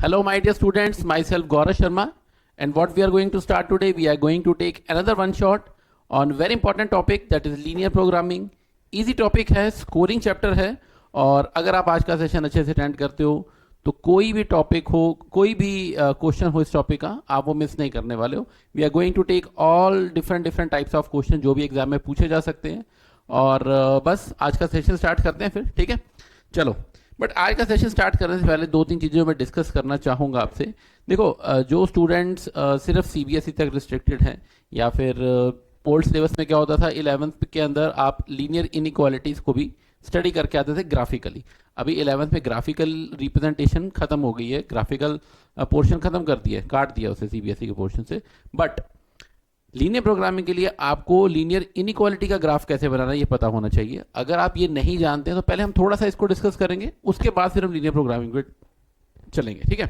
Hello, my dear students. Myself Gaurav Sharma, and what we are going to start today, we are going to take another one shot on very important topic, that is linear programming. Easy topic है, scoring chapter है, और अगर आप आज का session अच्छे से attend करते हो तो कोई भी टॉपिक हो, कोई भी क्वेश्चन हो इस टॉपिक का, आप वो मिस नहीं करने वाले हो. We are going to take all different types of question जो भी एग्जाम में पूछे जा सकते हैं. और बस आज का सेशन स्टार्ट करते हैं फिर. ठीक है, चलो. बट आज का सेशन स्टार्ट करने से पहले दो तीन चीज़ें मैं डिस्कस करना चाहूँगा आपसे. देखो, जो स्टूडेंट्स सिर्फ सीबीएसई तक रिस्ट्रिक्टेड हैं, या फिर ओल्ड सिलेबस में क्या होता था, 11th के अंदर आप लीनियर इनइक्वालिटीज़ को भी स्टडी करके आते थे ग्राफिकली. अभी 11th में ग्राफिकल रिप्रेजेंटेशन खत्म हो गई है, ग्राफिकल पोर्शन खत्म कर दिया है, काट दिया उसे सीबीएसई के पोर्शन से. बट लीनियर प्रोग्रामिंग के लिए आपको लीनियर इनइक्वालिटी का ग्राफ कैसे बनाना है ये पता होना चाहिए. अगर आप ये नहीं जानते हैं तो पहले हम थोड़ा सा इसको डिस्कस करेंगे, उसके बाद फिर हम लीनियर प्रोग्रामिंग पे चलेंगे. ठीक है,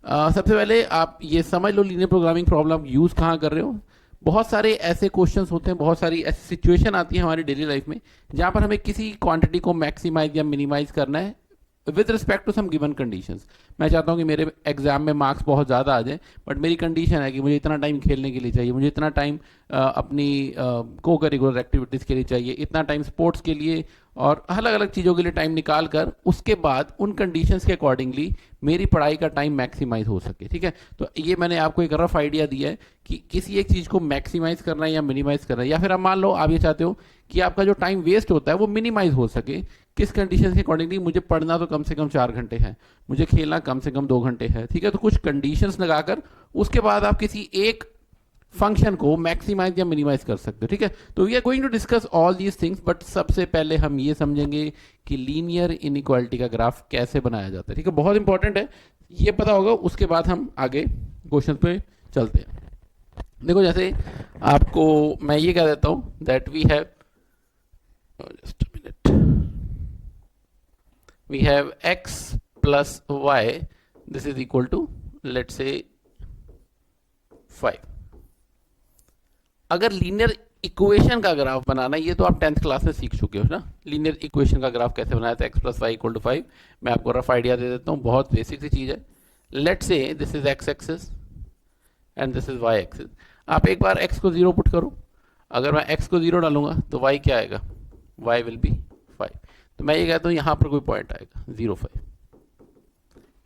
सबसे पहले आप ये समझ लो लीनियर प्रोग्रामिंग प्रॉब्लम यूज़ कहाँ कर रहे हो. बहुत सारे ऐसे क्वेश्चंस होते हैं, बहुत सारी ऐसी सिचुएशन आती है हमारी डेली लाइफ में जहाँ पर हमें किसी क्वांटिटी को मैक्सिमाइज या मिनिमाइज करना है with respect to some given conditions. मैं चाहता हूँ कि मेरे एग्जाम में मार्क्स बहुत ज़्यादा आ जाए, बट मेरी कंडीशन है कि मुझे इतना टाइम खेलने के लिए चाहिए, मुझे इतना टाइम अपनी को करिकुलर एक्टिविटीज़ के लिए चाहिए, इतना टाइम स्पोर्ट्स के लिए, और अलग अलग चीज़ों के लिए टाइम निकाल कर उसके बाद उन कंडीशंस के अकॉर्डिंगली मेरी पढ़ाई का टाइम मैक्सिमाइज हो सके. ठीक है, तो ये मैंने आपको एक रफ आइडिया दिया है कि किसी एक चीज़ को मैक्सिमाइज करना है या मिनिमाइज करना है. या फिर आप मान लो आप ये चाहते हो कि आपका जो टाइम वेस्ट होता है वो मिनिमाइज हो सके. किस कंडीशन के अकॉर्डिंगली, मुझे पढ़ना तो कम से कम 4 घंटे है, मुझे खेलना कम से कम 2 घंटे है. ठीक है, तो कुछ कंडीशंस लगाकर उसके बाद आप किसी एक फंक्शन को मैक्सिमाइज या मिनिमाइज कर सकते हो. ठीक है, तो we are going to discuss all these things. But सबसे पहले हम ये समझेंगे कि लीनियर इनइक्वालिटी का ग्राफ कैसे बनाया जाता है. ठीक है, बहुत इंपॉर्टेंट है, ये पता होगा, उसके बाद हम आगे क्वेश्चन पे चलते हैं. देखो, जैसे आपको मैं ये कह देता हूँ that we have just a minute, we have x plus y, this is equal to let's say 5. अगर लीनियर इक्वेशन का ग्राफ बनाना, ये तो आप 10th क्लास में सीख चुके हो ना, लीनियर इक्वेशन का ग्राफ कैसे बनाया था, x plus Y equal to 5. मैं आपको रफ आइडिया दे देता हूँ, बहुत बेसिक सी चीज़ है. Let's say this is x axis and this is y axis. आप एक बार x को 0 पुट करो. अगर मैं x को 0 डालूंगा तो y क्या आएगा, y विल बी 5. तो मैं ये कहता हूँ यहाँ पर कोई पॉइंट आएगा 0 5.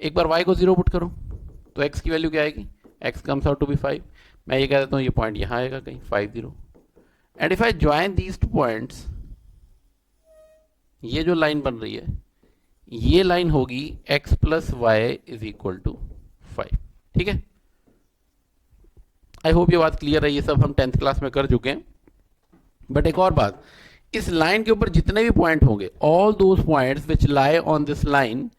एक बार y को 0 पुट करो तो x की वैल्यू क्या आएगी, x comes out to be 5. मैं ये कह देता हूँ ये पॉइंट यहाँ आएगा कहीं 5 0. And if I join these two points, ये जो लाइन बन रही है ये लाइन होगी x plus Y is equal to 5. ठीक है, आई होप ये बात क्लियर है. ये सब हम 10th क्लास में कर चुके हैं. बट एक और बात, इस लाइन के ऊपर जितने भी पॉइंट होंगे, all those points which lie on this line,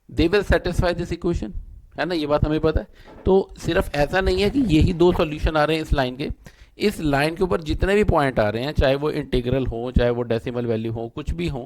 they will satisfy this equation, है ना, ये बात हमें पता है. तो सिर्फ ऐसा नहीं है कि यही 2 सॉल्यूशन आ रहे हैं इस लाइन के. इस लाइन के ऊपर जितने भी पॉइंट आ रहे हैं, चाहे वो इंटीग्रल हो, चाहे वो डेसिमल वैल्यू हो, कुछ भी हो,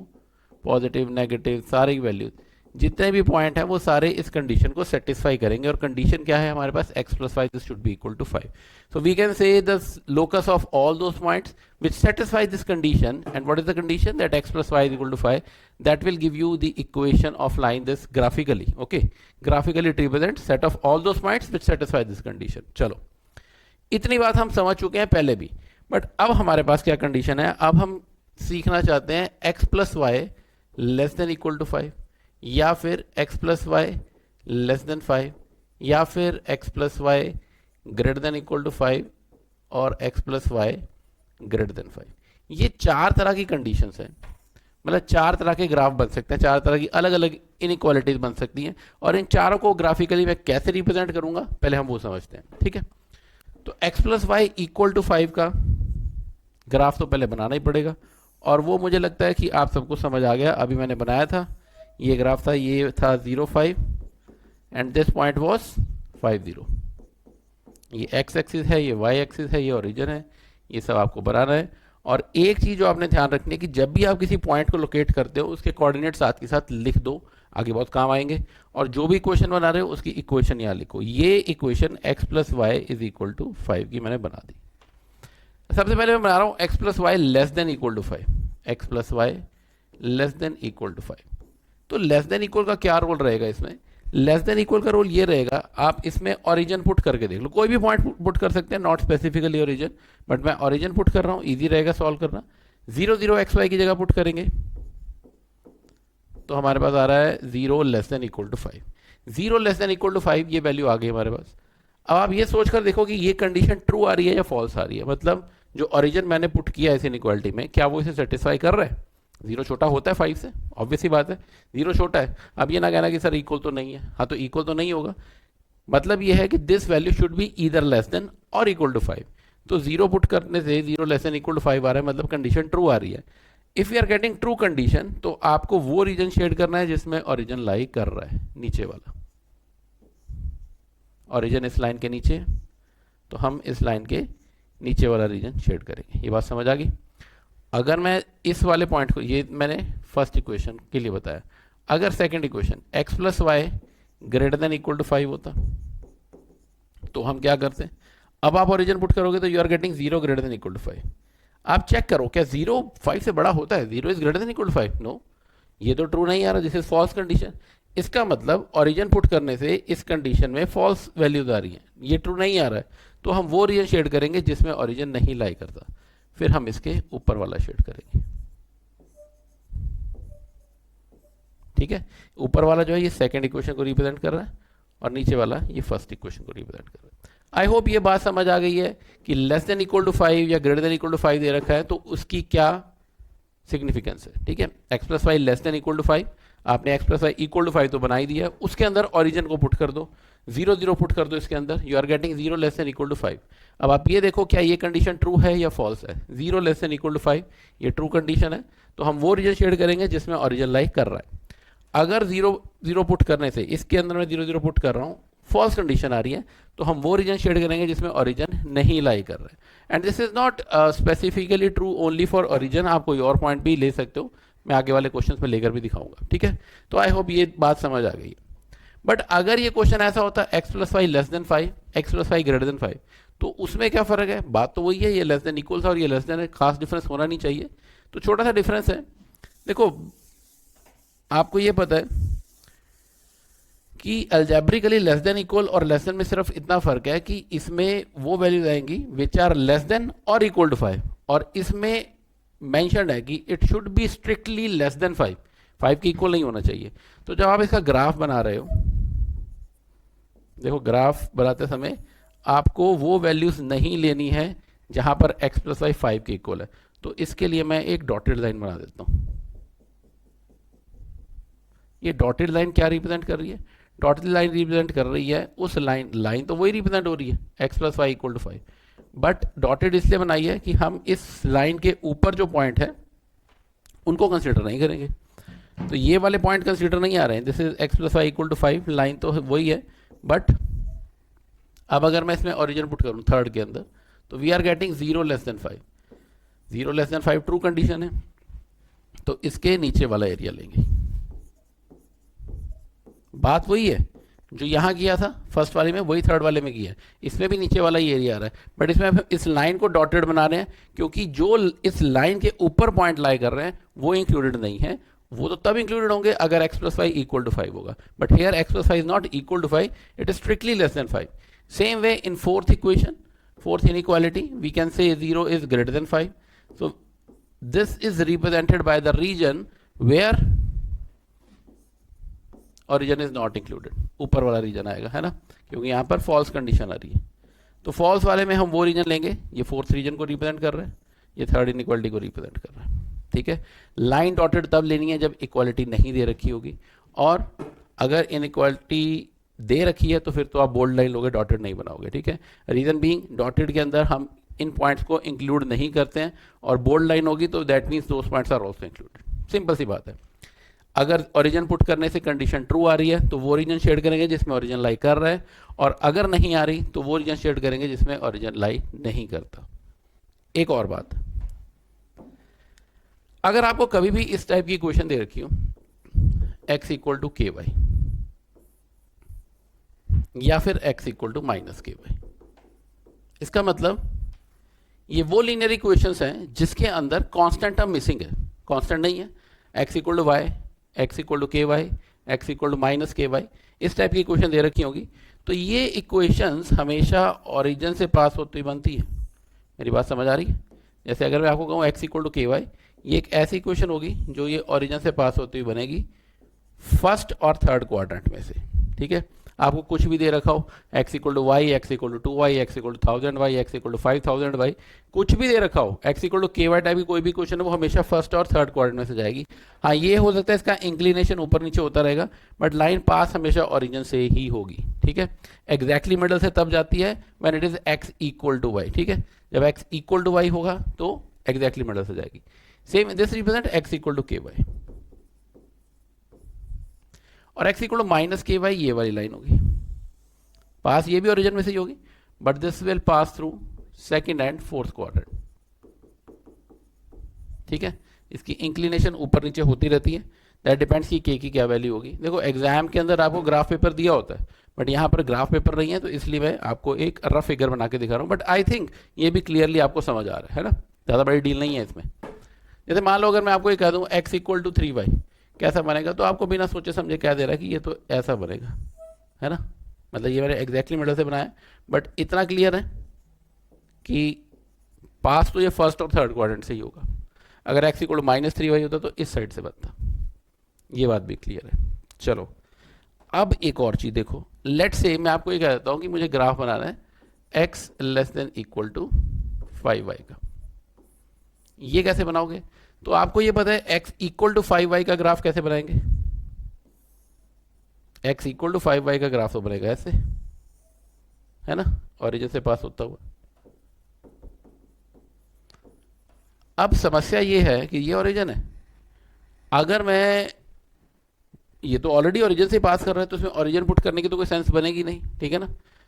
पॉजिटिव नेगेटिव सारे की वैल्यू, जितने भी पॉइंट हैं वो सारे इस कंडीशन को सेटिस्फाई करेंगे. और कंडीशन क्या है हमारे पास, x plus Y this should be equal to 5. So we can say the locus of all those points which satisfy this condition. And what is the condition, that x plus y is equal to 5. That will give you the equation of line this graphically. Okay, graphically it represents set of all those points which satisfy this condition. चलो, इतनी बात हम समझ चुके हैं पहले भी. But अब हमारे पास क्या कंडीशन है, अब हम सीखना चाहते हैं x plus Y less than equal to 5, या फिर x plus Y less than 5, या फिर x plus Y greater than equal to 5, और x plus Y greater than 5. ये 4 तरह की कंडीशंस हैं, मतलब 4 तरह के ग्राफ बन सकते हैं, 4 तरह की अलग अलग इनइक्वालिटीज बन सकती हैं. और इन चारों को ग्राफिकली मैं कैसे रिप्रेजेंट करूंगा पहले हम वो समझते हैं. ठीक है, तो x plus Y equal to 5 का ग्राफ तो पहले बनाना ही पड़ेगा, और वो मुझे लगता है कि आप सबको समझ आ गया. अभी मैंने बनाया था, ये ग्राफ था, ये था 0 5 एंड दिस पॉइंट वॉज 5 0. ये x एक्सिस है, ये y एक्सिस है, ये ओरिजिन है, ये सब आपको बनाना है. और एक चीज़ जो आपने ध्यान रखनी है कि जब भी आप किसी पॉइंट को लोकेट करते हो उसके कोऑर्डिनेट साथ के साथ लिख दो, आगे बहुत काम आएंगे. और जो भी इक्वेशन बना रहे हो उसकी इक्वेशन यहाँ लिखो. ये equation x plus Y is equal to 5 की मैंने बना दी. सबसे पहले मैं बना रहा हूँ x plus Y less than equal to 5, x plus Y less than equal to 5. तो लेस देन इक्वल का क्या रोल रहेगा इसमें, लेस देन इक्वल का रूल ये रहेगा, आप इसमें ओरिजिन पुट करके देख लो, कोई भी पॉइंट पुट कर सकते हैं, नॉट स्पेसिफिकली ओरिजिन, बट मैं ओरिजिन पुट कर रहा हूँ, इजी रहेगा सॉल्व करना। 0 0 XY की जगह पुट करेंगे तो हमारे पास आ रहा है 0 less than equal to 5। 0 less than equal to 5 ये वैल्यू आ गई हमारे पास। अब आप ये सोचकर देखो कि ये कंडीशन ट्रू आ रही है या फॉल्स आ रही है, मतलब जो ओरिजिन मैंने पुट किया है इस इनइक्वालिटी में, क्या वो इसे सेटिस्फाई कर रहा है? 0 छोटा होता है 5 से, ऑब्वियस ही बात है, 0 छोटा है। अब ये ना कहना कि सर इक्वल तो नहीं है, हाँ तो इक्वल तो नहीं होगा, मतलब ये है कि this value should be either less than और इक्वल टू 5। तो 0 पुट करने से 0 लेस देन इक्वल टू 5 आ रहा है, मतलब कंडीशन ट्रू आ रही है। If you are getting true condition तो आपको वो रीजन शेड करना है जिसमें ओरिजिन लाई कर रहा है, नीचे वाला। ओरिजिन इस लाइन के नीचे, तो हम इस लाइन के नीचे वाला रीजन शेड करेंगे। ये बात समझ आ गई? अगर मैं इस वाले पॉइंट को, ये मैंने फर्स्ट इक्वेशन के लिए बताया, अगर second equation x plus Y greater than equal to 5 होता तो हम क्या करते? अब आप ओरिजिन पुट करोगे तो you are getting 0 greater than equal to 5। आप चेक करो क्या 0 5 से बड़ा होता है? 0 is greater than equal to 5? No, ये तो ट्रू नहीं आ रहा, दिस इज फॉल्स कंडीशन। इसका मतलब ओरिजिन पुट करने से इस कंडीशन में फॉल्स वैल्यूज आ रही है, ये ट्रू नहीं आ रहा है, तो हम वो रीजन शेड करेंगे जिसमें ओरिजिन नहीं लाई करता, फिर हम इसके ऊपर वाला शेड करेंगे। ठीक है, ऊपर वाला जो है ये सेकंड इक्वेशन को रिप्रेजेंट कर रहा है और नीचे वाला ये फर्स्ट इक्वेशन को रिप्रेजेंट कर रहा है। आई होप ये बात समझ आ गई है कि लेस देन इक्वल टू 5 या ग्रेटर देन इक्वल टू 5 दे रखा है तो उसकी क्या सिग्निफिकेंस है। ठीक है, x plus Y less than equal to 5, आपने x plus Y equal to 5 तो बना ही दिया, उसके अंदर ओरिजिन को पुट कर दो, 0 0 पुट कर दो इसके अंदर, you are getting 0 less than equal to 5। अब आप ये देखो क्या ये कंडीशन ट्रू है या फॉल्स है? 0 लेस देन इक्वल टू 5 ये ट्रू कंडीशन है, तो हम वो रीजन शेड करेंगे जिसमें ओरिजिन लाई कर रहा है। अगर 0 0 पुट करने से इसके अंदर मैं 0 0 पुट कर रहा हूँ, फॉल्स कंडीशन आ रही है, तो हम वो रीजन शेड करेंगे जिसमें ओरिजिन नहीं लाई कर रहा है। And this is not specifically true only for origin, आप कोई और पॉइंट भी ले सकते हो, मैं आगे वाले क्वेश्चंस में लेकर भी दिखाऊंगा। ठीक है, तो आई होप ये बात समझ आ गई। बट अगर ये क्वेश्चन ऐसा होता है x plus Y less than 5, x plus Y greater than 5, तो उसमें क्या फर्क है? बात तो वही है, ये लेस देन इक्वल था और ये लेस देन है, खास डिफरेंस होना नहीं चाहिए, तो छोटा सा डिफरेंस है। देखो आपको ये पता है कि अलजेब्रिकली लेस देन इक्वल और लेस देन में सिर्फ इतना फर्क है कि इसमें वो वैल्यूज आएंगी विच आर लेस देन और इक्वल टू 5, और इसमें मेंशन्ड है कि it should be strictly less than 5, 5 के इक्वल नहीं होना चाहिए। तो जब आप इसका ग्राफ बना रहे हो, देखो ग्राफ बनाते समय आपको वो वैल्यूज नहीं लेनी है जहां पर x प्लस वाई 5 के इक्वल है, तो इसके लिए मैं एक डॉटेड लाइन बना देता हूं। ये डॉटेड लाइन क्या रिप्रेजेंट कर रही है? डॉटेड लाइन रिप्रेजेंट कर रही है उस लाइन तो वही रिप्रेजेंट हो रही है x plus Y equal to 5, but dotted इसलिए बनाई है कि हम इस लाइन के ऊपर जो पॉइंट है उनको कंसिडर नहीं करेंगे, तो ये वाले पॉइंट कंसिडर नहीं आ रहे हैं। This is x plus Y equal to 5, line तो वही है, बट अब अगर मैं इसमें ओरिजिन पुट करूं थर्ड के अंदर, तो we are getting 0 less than 5, 0 less than 5 true condition है, तो इसके नीचे वाला एरिया लेंगे। बात वही है जो यहां किया था फर्स्ट वाले में, वही थर्ड वाले में किया है, इसमें भी नीचे वाला ही एरिया आ रहा है, बट इसमें हम इस लाइन को डॉटेड बना रहे हैं क्योंकि जो इस लाइन के ऊपर पॉइंट लाई कर रहे हैं वो इंक्लूडेड नहीं है, वो तो तब इंक्लूडेड होंगे अगर x plus Y equal to 5 होगा, but here x plus Y is not equal to 5, it is strictly less than 5। Same way in fourth equation, fourth inequality, we can say 0 is greater than 5, so this is represented by the region where origin is not included, ऊपर वाला reason आएगा, है ना, क्योंकि यहाँ पर false condition आ रही है। तो फॉल्स वाले में हम वो रीजन लेंगे, ये फोर्थ रीजन को रिप्रेजेंट कर रहे हैं, ये थर्ड इनइक्वालिटी को रिप्रेजेंट कर रहा है। ठीक है, लाइन डॉटेड तब लेनी है जब इक्वालिटी नहीं दे रखी होगी, और अगर इनइक्वालिटी दे रखी है तो फिर तो आप बोल्ड लाइन लोगे, डॉटेड नहीं बनाओगे। ठीक है, रीजन बीइंग डॉटेड के अंदर हम इन पॉइंट्स को इंक्लूड नहीं करते हैं, और बोल्ड लाइन होगी तो that means those points are also included. Simple सी बात है। अगर ओरिजिन पुट करने से कंडीशन ट्रू आ रही है तो वो रीजन शेड करेंगे जिसमें ओरिजिन लाई कर रहा है, और अगर नहीं आ रही तो वो रीजन शेड करेंगे जिसमें ओरिजिन लाई नहीं करता। एक और बात, अगर आपको कभी भी इस टाइप की इक्वेशन दे रखी हो x equal to k y या फिर x equal to minus k y, इसका मतलब ये वो लीनियर इक्वेशंस हैं जिसके अंदर कांस्टेंट टर्म मिसिंग है, कांस्टेंट नहीं है, x equal to y, x equal to k y, x equal to minus k y, इस टाइप की इक्वेशन दे रखी होगी। तो ये इक्वेशंस हमेशा ओरिजिन से पास होती बनती है। मेरी बात समझ आ रही है? जैसे अगर मैं आपको कहूँ x equal to k y, ये एक ऐसी इक्वेशन होगी जो ये ओरिजिन से पास होती हुई बनेगी फर्स्ट और थर्ड क्वाड्रेंट में से, ठीक है। आपको कुछ भी दे रखा हो, x equal to y, x equal to 2y, x equal to 1000 y, x equal to 5000 y, कुछ भी दे रखा हो, x equal to k y type की कोई भी क्वेश्चन है वो हमेशा फर्स्ट और थर्ड क्वाड्रेंट में से जाएगी। हाँ, ये हो सकता है इसका इंक्लिनेशन ऊपर नीचे होता रहेगा, बट लाइन पास हमेशा ओरिजिन से ही होगी, ठीक है। एग्जैक्टली मिडल से तब जाती है when it is x equal to y, ठीक है। जब एक्स इक्वल टू वाई होगा तो एग्जैक्टली मिडल से जाएगी। Same this represent x equal to k y, और x equal to minus k y ये वाली लाइन होगी, पास ये भी ओरिजिन में से ही होगी, but this will pass through second and fourth quadrant, ठीक है। इसकी इंक्लिनेशन ऊपर नीचे होती रहती है, दैट डिपेंड्स कि के की क्या वैल्यू होगी। देखो एग्जाम के अंदर आपको ग्राफ पेपर दिया होता है, बट यहाँ पर ग्राफ पेपर नहीं है, तो इसलिए मैं आपको एक रफ फिगर बना के दिखा रहा हूँ, बट आई थिंक ये भी क्लियरली आपको समझ आ रहा है ना, ज़्यादा बड़ी डील नहीं है इसमें। जैसे मान लो अगर मैं आपको ये कह दूँ एक्स इक्वल टू 3y कैसा बनेगा, तो आपको बिना सोचे समझे क्या दे रहा है कि ये तो ऐसा बनेगा, है ना। मतलब ये मैंने एग्जैक्टली मिडल से बनाया, बट इतना क्लियर है कि पास तो ये फर्स्ट और थर्ड क्वाड्रेंट से ही होगा। अगर x equal to minus 3y होता तो इस साइड से बनता, ये बात भी क्लियर है। चलो अब एक और चीज़ देखो, लेट से मैं आपको ये कह देता हूँ कि मुझे ग्राफ बनाना है x less than equal to 5y का। ये कैसे बनाओगे? तो आपको ये पता है x इक्वल टू 5y का ग्राफ कैसे बनाएंगे? x इक्वल टू 5y का ग्राफ तो बनेगा ऐसे, है ना, ओरिजिन से पास होता हुआ। अब समस्या ये है कि ये ओरिजिन है, अगर मैं ये तो ऑलरेडी ओरिजिन से पास कर रहा है तो उसमें ओरिजिन पुट करने की तो कोई सेंस बनेगी नहीं, ठीक है ना।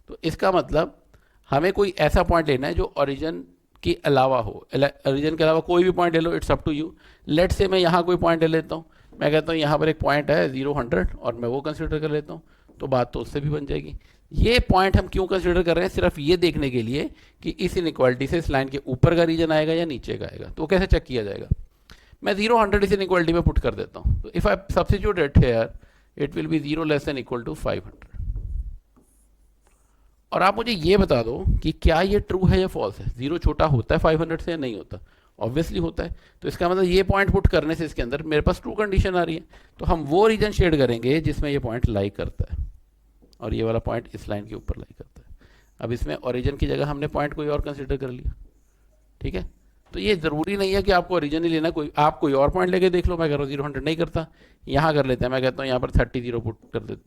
तो इसका मतलब हमें कोई ऐसा पॉइंट लेना है जो ओरिजिन के अलावा हो, ओरिजिन के अलावा कोई भी पॉइंट ले लो, it's up to you. Let say मैं यहाँ कोई पॉइंट ले लेता हूँ, मैं कहता हूँ यहाँ पर एक पॉइंट है 0, 100 और मैं वो कंसिडर कर लेता हूँ, तो बात तो उससे भी बन जाएगी। ये पॉइंट हम क्यों कंसिडर कर रहे हैं? सिर्फ ये देखने के लिए कि इस इनइक्वालिटी से इस लाइन के ऊपर का रीजन आएगा या नीचे का आएगा। तो कैसे चेक किया जाएगा? मैं 0, 100 इस इनइक्वालिटी में पुट कर देता हूँ, तो if I substitute it here it will be 0 less than equal to 500। और आप मुझे ये बता दो कि क्या ये ट्रू है या फॉल्स है? 0 छोटा होता है 500 से या नहीं होता? ऑब्वियसली होता है। तो इसका मतलब ये पॉइंट पुट करने से इसके अंदर मेरे पास ट्रू कंडीशन आ रही है, तो हम वो रीजन शेड करेंगे जिसमें ये पॉइंट लाई करता है, और ये वाला पॉइंट इस लाइन के ऊपर लाई करता है। अब इसमें ओरिजिन की जगह हमने पॉइंट कोई और कंसिडर कर लिया, ठीक है। तो ये ज़रूरी नहीं है कि आपको ओरिजिन ही लेना, कोई आप कोई और पॉइंट लेके देख लो। मैं कह रहा हूँ 0, 100 नहीं करता, यहाँ कर लेते हैं। मैं कहता हूँ यहाँ पर 30 पुट कर दे,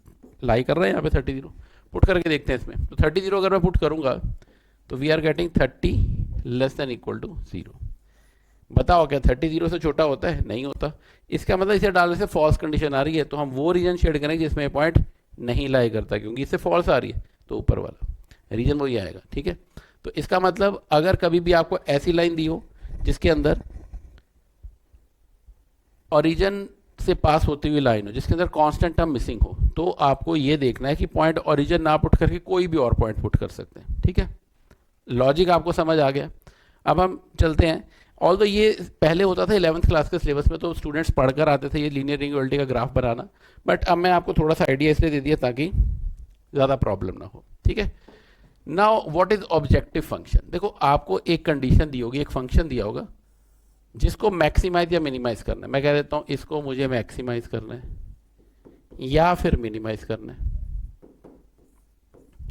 लाई कर रहे हैं यहाँ पे 30 पुट करके देखते हैं इसमें। तो 30 अगर मैं पुट करूँगा तो we are getting 30 less than equal to 0। बताओ क्या 30 से छोटा होता है? नहीं होता। इसका मतलब इसे डालने से फॉल्स कंडीशन आ रही है, तो हम वो रीजन शेड करेंगे जिसमें पॉइंट नहीं लाई करता, क्योंकि इससे फॉल्स आ रही है, तो ऊपर वाला रीजन वही आएगा, ठीक है। तो इसका मतलब अगर कभी भी आपको ऐसी लाइन दी हो जिसके अंदर ओरिजिन से पास होती हुई लाइन हो, जिसके अंदर कांस्टेंट टर्म मिसिंग हो, तो आपको ये देखना है कि पॉइंट ओरिजिन ना पुट करके कोई भी और पॉइंट पुट कर सकते हैं, ठीक है। लॉजिक आपको समझ आ गया। अब हम चलते हैं। ऑल्दो ये पहले होता था 11th क्लास के सिलेबस में, तो स्टूडेंट्स पढ़कर आते थे ये लीनियर इनइक्वालिटी का ग्राफ बनाना, बट अब मैं आपको थोड़ा सा आइडिया इसलिए दे दिया ताकि ज़्यादा प्रॉब्लम ना हो, ठीक है। Now what is objective function? देखो आपको एक कंडीशन दी होगी, एक फंक्शन दिया होगा जिसको मैक्सिमाइज या मिनिमाइज करना है। मैं कह देता हूँ इसको मुझे मैक्सिमाइज करना है या फिर मिनिमाइज करना है,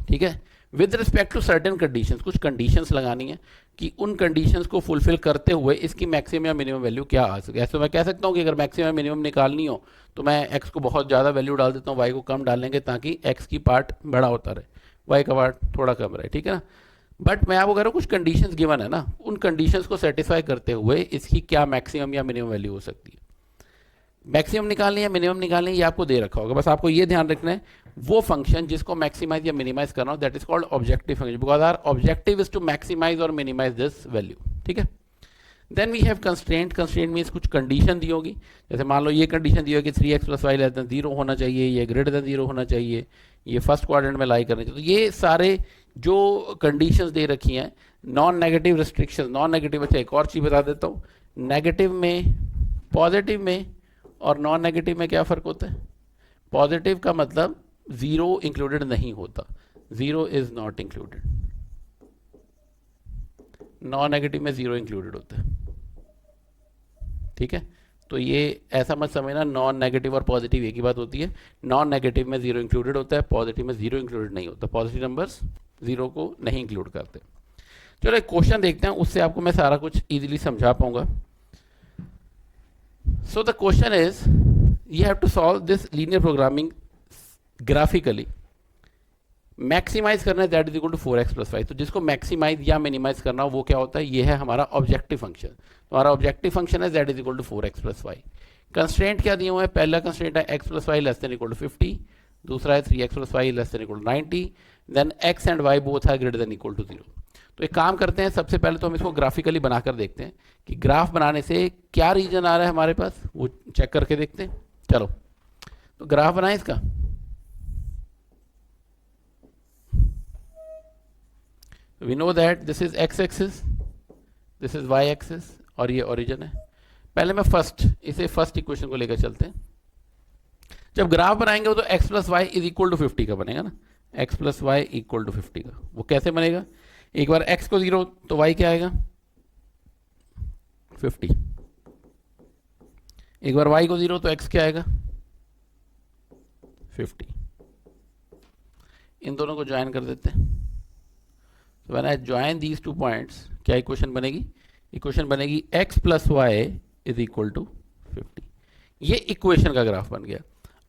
ठीक है, with respect to certain conditions. कुछ कंडीशंस लगानी है कि उन कंडीशंस को फुलफिल करते हुए इसकी मैक्सिमम या मिनिमम वैल्यू क्या आ सके। ऐसे मैं कह सकता हूँ कि अगर मैक्सिमम या मिनिमम निकालनी हो तो मैं एक्स को बहुत ज़्यादा वैल्यू डाल देता हूँ, वाई को कम डालेंगे ताकि एक्स की पार्ट बड़ा होता रहे, वाई का पार्ट थोड़ा कम रहे, ठीक है ना। बट मैं आपको कह रहा हूँ कुछ कंडीशंस गिवन है ना, उन कंडीशंस को सेटिस्फाई करते हुए इसकी क्या मैक्सिमम या मिनिमम वैल्यू हो सकती है। मैक्सिमम निकालनी है, मिनिमम निकालनी है, ये आपको दे रखा होगा। बस आपको ये ध्यान रखना है वो फंक्शन जिसको मैक्सिमाइज या मिनिमाइज करना हो, that is called objective function, because our objective is to maximise और मिनिमाइज दिस वैल्यू, ठीक है। Then we have constraint. Constraint means कुछ कंडीशन दी होगी, जैसे मान लो ये कंडीशन दी होगी 3x + y < 0 होना चाहिए, ये ग्रेटर देन 0 होना चाहिए, ये फर्स्ट क्वाड्रेंट में लाई करना चाहिए। तो ये सारे जो कंडीशंस दे रखी हैं, non negative restriction. Non negative, अच्छा एक और चीज़ बता देता हूँ, नेगेटिव में, पॉजिटिव में और नॉन नेगेटिव में क्या फ़र्क होता है? पॉजिटिव का मतलब जीरो इंक्लूडेड नहीं होता, zero is not included, non negative में जीरो इंक्लूडेड होता है, ठीक है। तो ये ऐसा मत समझना नॉन नेगेटिव और पॉजिटिव एक ही बात होती है, नॉन नेगेटिव में जीरो इंक्लूडेड होता है, पॉजिटिव में जीरो इंक्लूडेड नहीं होता, पॉजिटिव नंबर्स जीरो को नहीं इंक्लूड करते। चलो एक क्वेश्चन देखते हैं, उससे आपको मैं सारा कुछ इजीली समझा पाऊंगा। So the question is you have to solve this linear programming graphically, maximise करना है that is equal to 4x plus 5। तो जिसको मैक्सिमाइज या मिनिमाइज करना हो वो क्या होता है, ये है हमारा ऑब्जेक्टिव फंक्शन। तो हमारा ऑब्जेक्टिव फंक्शन है that is equal to 4x plus 5। Constraint क्या दिए हुए हैं, पहला कंस्ट्रेंट है x plus 5 less than equal to 50, दूसरा है 3x plus 5 less than equal to 90, then x and y both are greater than equal to 0। तो एक काम करते हैं, सबसे पहले तो हम इसको ग्राफिकली बनाकर देखते हैं कि ग्राफ बनाने से क्या रीजन आ रहा है हमारे पास, वो चेक करके देखते हैं। चलो तो ग्राफ बनाएं इसका। We know that this is x axis, this is y axis और ये ओरिजिन है। पहले मैं इसे फर्स्ट इक्वेशन को लेकर चलते हैं। जब ग्राफ बनाएंगे तो x plus Y is equal to 50 का बनेगा ना, x plus Y equal to 50 का। वो कैसे बनेगा, एक बार x को 0 तो y क्या आएगा 50, एक बार y को 0 तो x क्या आएगा 50। इन दोनों को ज्वाइन कर देते हैं। So when I join these 2 points, क्या इक्वेशन बनेगी, इक्वेशन बनेगी x plus Y is equal to 50। ये इक्वेशन का ग्राफ बन गया।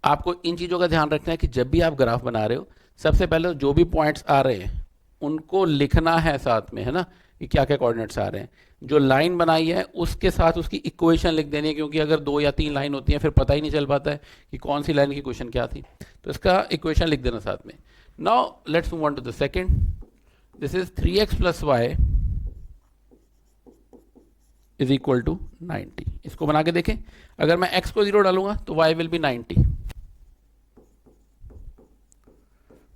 आपको इन चीज़ों का ध्यान रखना है कि जब भी आप ग्राफ बना रहे हो, सबसे पहले जो भी पॉइंट्स आ रहे हैं उनको लिखना है साथ में, है ना, कि क्या क्या कोऑर्डिनेट्स आ रहे हैं। जो लाइन बनाई है उसके साथ उसकी इक्वेशन लिख देनी है, क्योंकि अगर 2 या 3 लाइन होती हैं फिर पता ही नहीं चल पाता है कि कौन सी लाइन की इक्वेशन क्या थी। तो इसका इक्वेशन लिख देना साथ में। Now let's move on to the second. This is 3x plus Y is equal to 90। इसको बना के देखें, अगर मैं x को 0 डालूंगा तो y विल बी 90,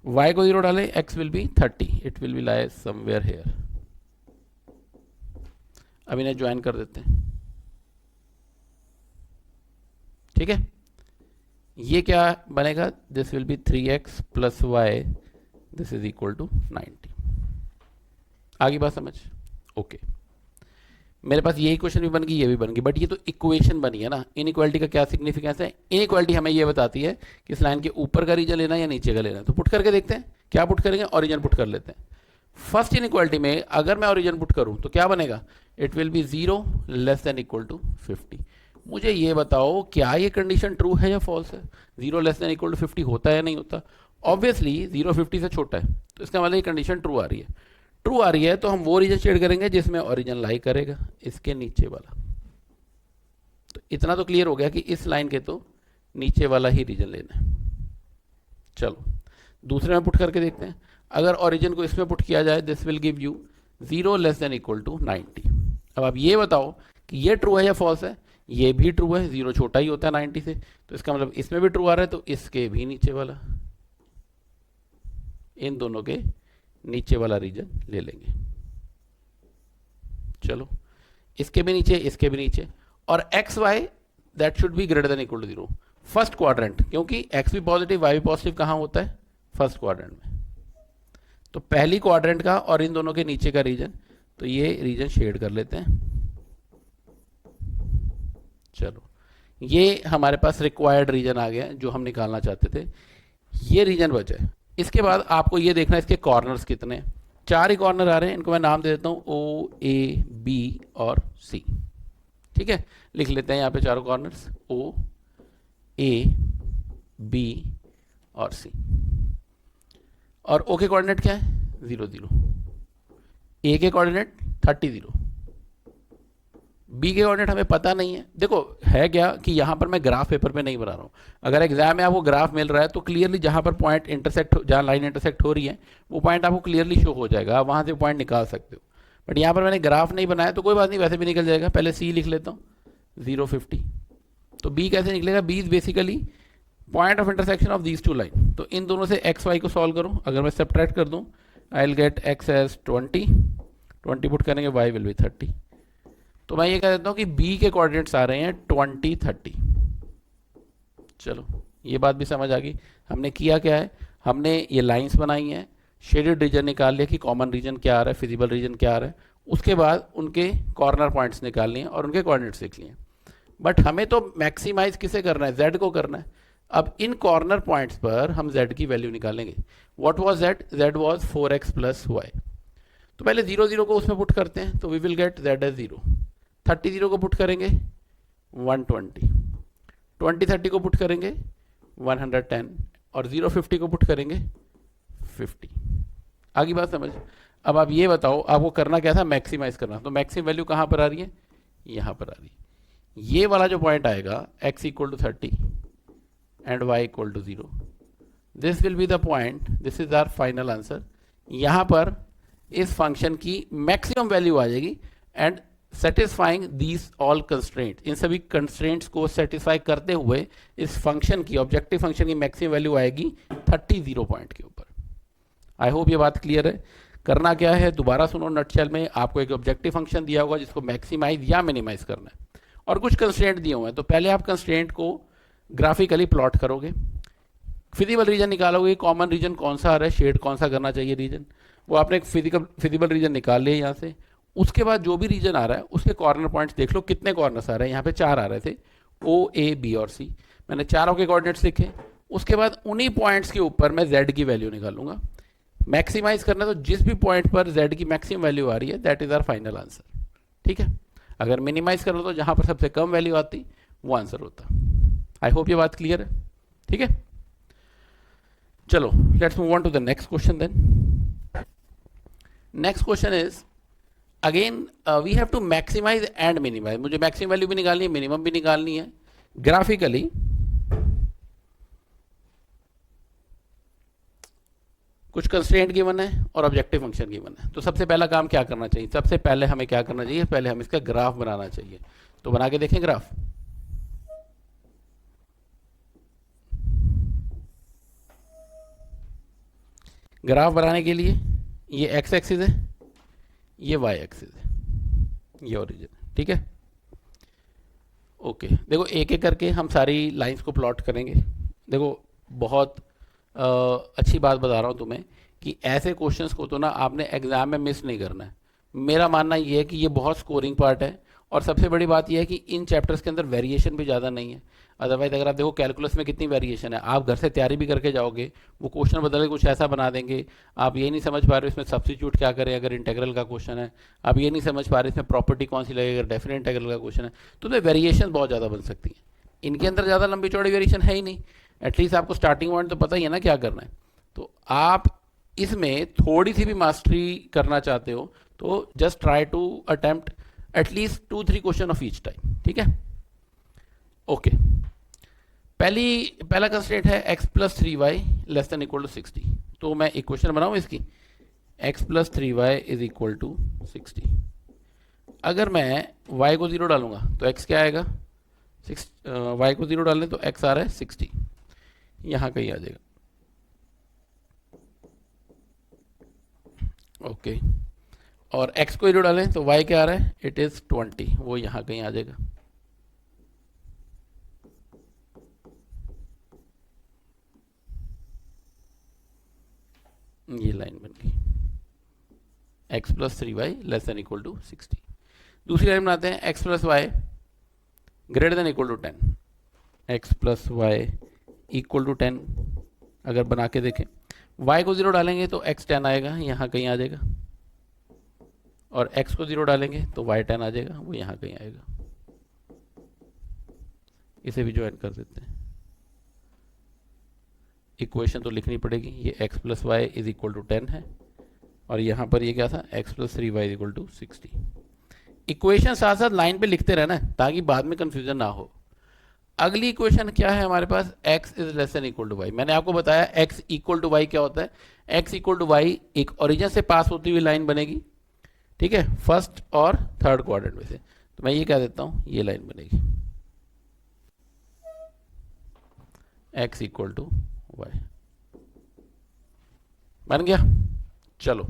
y को 0 डाले x will be 30, it will B lie somewhere here. अब इन्हें ज्वाइन कर देते हैं, ठीक है। ये क्या बनेगा, this will be 3x plus Y, this is equal to 90। आगे बात समझ, ओके। मेरे पास ये इक्वेशन भी बन गई, ये भी बन गई, बट ये तो इक्वेशन बनी है ना। इनइक्वालिटी का क्या सिग्निफिकेंस है, इनइक्वालिटी हमें ये बताती है कि इस लाइन के ऊपर का रीजन लेना है या नीचे का लेना है। तो पुट करके देखते हैं, क्या पुट करेंगे, ओरिजिन पुट कर लेते हैं। फर्स्ट इनइक्वालिटी में अगर मैं ओरिजिन पुट करूं तो क्या बनेगा, it will be 0 less than equal to 50। मुझे ये बताओ क्या ये कंडीशन ट्रू है या फॉल्स है, 0 लेस देन इक्वल टू 50 होता है या नहीं होता। ऑब्वियसली 0 50 से छोटा है, तो इसका मतलब ये कंडीशन ट्रू आ रही है। ट्रू आ रही है तो हम वो रीजन शेड करेंगे जिसमें ओरिजिन लाई करेगा, इसके नीचे वाला। तो इतना तो क्लियर हो गया कि इस लाइन के तो नीचे वाला ही रीजन लेना है। चलो दूसरे में पुट करके देखते हैं। अगर ओरिजिन को इसमें पुट किया जाए, this will give you 0 less than equal to 90। अब आप ये बताओ कि ये ट्रू है या फॉल्स है। ये भी ट्रू है, 0 छोटा ही होता है 90 से, तो इसका मतलब इसमें भी ट्रू आ रहा है, तो इसके भी नीचे वाला, इन दोनों के नीचे वाला रीजन ले लेंगे। चलो इसके भी नीचे, इसके भी नीचे, और x y that should be greater than equal to 0। First quadrant, क्योंकि एक्स भी पॉजिटिव वाई भी पॉजिटिव कहाँ होता है, फर्स्ट क्वाड्रेंट में। तो पहली क्वाड्रेंट का और इन दोनों के नीचे का रीजन, तो ये रीजन शेड कर लेते हैं। चलो ये हमारे पास रिक्वायर्ड रीजन आ गया जो हम निकालना चाहते थे, ये रीजन बचा है। इसके बाद आपको ये देखना है इसके कॉर्नर्स कितने हैं। 4 ही कॉर्नर आ रहे हैं, इनको मैं नाम दे देता हूँ O, A, B और C, ठीक है। लिख लेते हैं यहाँ पे चारों कॉर्नर्स O, A, B और C। और O के कोऑर्डिनेट क्या है 0 0, A के कोऑर्डिनेट 30 0, B के कोऑर्डिनेट हमें पता नहीं है। देखो है क्या कि यहाँ पर मैं ग्राफ पेपर पे नहीं बना रहा हूँ। अगर एग्जाम में आपको ग्राफ मिल रहा है तो क्लियरली जहाँ पर पॉइंट इंटरसेक्ट, जहाँ लाइन इंटरसेक्ट हो रही है वो पॉइंट आपको क्लियरली शो हो जाएगा, आप वहाँ से पॉइंट निकाल सकते हो। बट यहाँ पर मैंने ग्राफ नहीं बनाया तो कोई बात नहीं, वैसे भी निकल जाएगा। पहले C लिख लेता हूँ 0 50। तो B कैसे निकलेगा, B is basically point of intersection of these 2 line. तो इन दोनों से एक्स वाई को सॉल्व करूँ, अगर मैं सब्ट्रैक्ट कर दूँ I will get x as 20 put करेंगे, y विल बी 30। तो मैं ये कह देता हूँ कि B के कोऑर्डिनेट्स आ रहे हैं 20 30। चलो ये बात भी समझ आ गई। हमने किया क्या है, हमने ये लाइंस बनाई हैं, शेडेड रीजन निकाल लिया कि कॉमन रीजन क्या आ रहा है, फिजिबल रीजन क्या आ रहा है, उसके बाद उनके कॉर्नर पॉइंट्स निकाल लिए और उनके कोऑर्डिनेट्स लिख लिए। बट हमें तो मैक्सिमाइज किसे करना है, z को करना है। अब इन कॉर्नर पॉइंट्स पर हम z की वैल्यू निकालेंगे। What was z was 4x plus y. तो पहले 0 0 को उसमें पुट करते हैं, तो we will get z as 0। 30 0 को पुट करेंगे 120, 20 30 को पुट करेंगे 110 और 0 50 को पुट करेंगे 50। आगे बात समझ। अब आप ये बताओ, आपको करना क्या था, मैक्सिमाइज करना। तो मैक्सिमम वैल्यू कहाँ पर आ रही है, यहाँ पर आ रही है। ये वाला जो पॉइंट आएगा x equal to 30 and y equal to 0, this will be the point, this is our final answer. यहाँ पर इस फंक्शन की मैक्सिमम वैल्यू आ जाएगी and satisfying these all constraints, इन सभी कंस्ट्रेंट्स को सेटिस्फाई करते हुए इस फंक्शन की, ऑब्जेक्टिव फंक्शन की मैक्सिमम वैल्यू आएगी 30 पॉइंट के ऊपर। आई होप ये बात क्लियर है। करना क्या है, दोबारा सुनो नटशेल में, आपको एक ऑब्जेक्टिव फंक्शन दिया होगा जिसको मैक्सिमाइज या मिनिमाइज करना है और कुछ कंस्ट्रेंट दिए हुए हैं। तो पहले आप कंस्ट्रेंट को ग्राफिकली प्लॉट करोगे, फिजिबल रीजन निकालोगे, कॉमन रीजन कौन सा आ रहा है, शेड कौन सा करना चाहिए रीजन, वो आपने एक फिजिबल रीजन निकाल लिया यहाँ से। उसके बाद जो भी रीजन आ रहा है उसके कॉर्नर पॉइंट्स देख लो, कितने कॉर्नर्स आ रहे हैं, यहाँ पे 4 आ रहे थे, O A B और C। मैंने चारों के कोऑर्डिनेट्स लिखे। उसके बाद उन्हीं पॉइंट्स के ऊपर मैं Z की वैल्यू निकालूंगा। मैक्सिमाइज करना, तो जिस भी पॉइंट पर Z की मैक्सिमम वैल्यू आ रही है that is our final answer. ठीक है। अगर मिनिमाइज करो तो जहां पर सबसे कम वैल्यू आती वो आंसर होता। आई होप ये बात क्लियर है। ठीक है, चलो let's move on to the next question then. Next question is again we have to maximise and minimise. मुझे मैक्सिमम वैल्यू भी निकालनी है, मिनिमम भी निकालनी है। ग्राफिकली कुछ कंस्ट्रेंट गिवन है और ऑब्जेक्टिव फंक्शन गिवन है। तो सबसे पहला काम क्या करना चाहिए, सबसे पहले हमें क्या करना चाहिए, पहले हम इसका ग्राफ बनाना चाहिए। तो बना के देखें ग्राफ। ग्राफ बनाने के लिए ये एक्स एक्सिस है, ये वाई एक्सिस है, ये ओरिजिन है। ठीक है, ओके। देखो एक एक करके हम सारी लाइंस को प्लॉट करेंगे। देखो बहुत अच्छी बात बता रहा हूँ तुम्हें कि ऐसे क्वेश्चंस को तो ना आपने एग्जाम में मिस नहीं करना है। मेरा मानना ये है कि ये बहुत स्कोरिंग पार्ट है और सबसे बड़ी बात ये है कि इन चैप्टर्स के अंदर वेरिएशन भी ज़्यादा नहीं है। अदरवाइज अगर आप देखो कैलकुलस में कितनी वेरिएशन है, आप घर से तैयारी भी करके जाओगे, वो क्वेश्चन बदल के कुछ ऐसा बना देंगे, आप ये नहीं समझ पा रहे इसमें सब्स्टिट्यूट क्या करें अगर इंटेग्रल का क्वेश्चन है, आप ये नहीं समझ पा रहे इसमें प्रॉपर्टी कौन सी लगेगी अगर डेफिनेट इंटेग्रल का क्वेश्चन है, तो वेरिएशन बहुत ज़्यादा बन सकती है। इनके अंदर ज़्यादा लंबी चौड़ी वेरिएशन है ही नहीं। एटलीस्ट आपको स्टार्टिंग पॉइंट तो पता ही है ना क्या करना है। तो आप इसमें थोड़ी सी भी मास्टरी करना चाहते हो तो just try to attempt at least 2-3 question of each time. ठीक है, ओके। पहला कंस्ट्रेंट है x plus 3y less than equal to 60। तो मैं इक्वेशन बनाऊं इसकी, x plus 3y is equal to 60। अगर मैं y को 0 डालूंगा तो x क्या आएगा, y को 0 डालने तो x आ रहा है 60, यहां कहीं आ जाएगा। ओके, और x को 0 डालें तो y क्या आ रहा है, इट इज 20, वो यहां कहीं आ जाएगा। ये लाइन बन गई, x plus 3y less than equal to 60। दूसरी लाइन बनाते हैं, x plus Y greater than equal to 10, x plus Y equal to 10। अगर बना के देखें, y को 0 डालेंगे तो x 10 आएगा, यहाँ कहीं आ जाएगा, और x को 0 डालेंगे तो y 10 आ जाएगा, वो यहाँ कहीं आएगा। इसे भी ज्वाइन कर देते हैं। इक्वेशन तो लिखनी पड़ेगी, ये x plus Y is equal to 10 है और यहाँ पर ये क्या था, x plus 3y is equal to 60। Equation साथ साथ लाइन पे लिखते रहना ताकि बाद में कंफ्यूजन ना हो। अगली इक्वेशन क्या है हमारे पास, x is less than equal to y. मैंने आपको बताया x इक्वल टू वाई क्या होता है। x इक्वल टू वाई एक ओरिजिन से पास होती हुई लाइन बनेगी, ठीक है, फर्स्ट और थर्ड क्वाड्रेंट में से। तो मैं ये कह देता हूं, ये लाइन बनेगी x इक्वल टू वाई। बन गया। चलो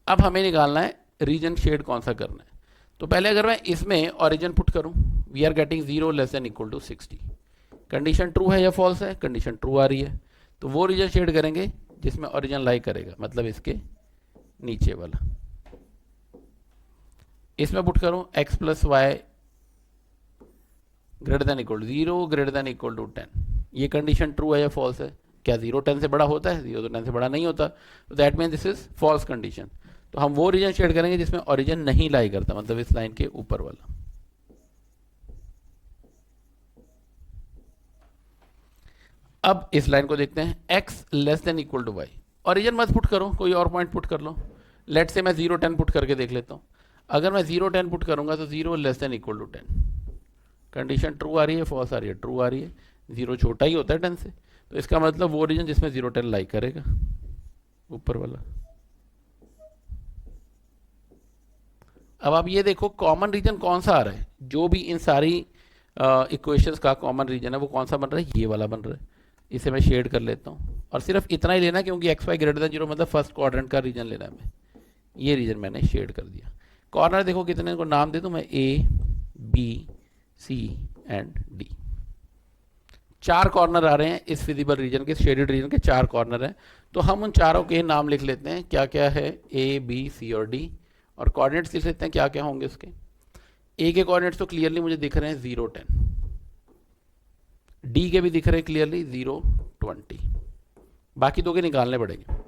अब हमें निकालना है रीजन शेड कौन सा करना है। तो पहले अगर मैं इसमें ओरिजिन पुट करूं, we are getting 0 less than equal to 60। Condition true है या फॉल्स है, कंडीशन ट्रू आ रही है, तो वो रीजन शेड करेंगे जिसमें ओरिजिन लाई करेगा, मतलब इसके नीचे वाला। इसमें पुट करूं x plus Y greater than equal to 0 greater than equal to 10, ये कंडीशन ट्रू है या फॉल्स है? क्या 0 10 से बड़ा होता है? 0 तो 10 से बड़ा नहीं होता, तो that mean this is false condition. तो हम वो रीजन शेड करेंगे जिसमें ओरिजिन नहीं लाई करता, मतलब इस लाइन के ऊपर वाला। अब इस लाइन को देखते हैं, x less than equal to y, origin मत पुट करो, कोई और पॉइंट पुट कर लो। लेट से मैं 0 10 पुट करके देख लेता हूँ। अगर मैं 0 10 पुट करूंगा तो 0 less than equal to 10, condition true आ रही है फॉल्स आ रही है? ट्रू आ रही है, 0 छोटा ही होता है 10 से, तो इसका मतलब वो रीजन जिसमें 0 10 लाई करेगा, ऊपर वाला। अब आप ये देखो कॉमन रीजन कौन सा आ रहा है, जो भी इन सारी इक्वेशंस का कॉमन रीजन है वो कौन सा बन रहा है? ये वाला बन रहा है। इसे मैं शेड कर लेता हूँ, और सिर्फ इतना ही लेना है क्योंकि एक्स वाई ग्रेटर देन 0 मतलब फर्स्ट क्वाड्रेंट का रीजन लेना है मैं। ये रीजन मैंने शेड कर दिया। कॉर्नर देखो कितने को नाम दे दूं मैं, A B C and D. 4 corner आ रहे हैं इस फिजिबल रीजन के, शेडेड रीजन के 4 कॉर्नर हैं, तो हम उन चारों के नाम लिख लेते हैं, क्या क्या है, ए बी सी और डी, और कोऑर्डिनेट्स लिख लेते हैं क्या क्या होंगे उसके। ए के कोऑर्डिनेट्स तो क्लियरली मुझे दिख रहे हैं 0 10, डी के भी दिख रहे हैं क्लियरली 0 20, बाकी 2 के निकालने पड़ेंगे।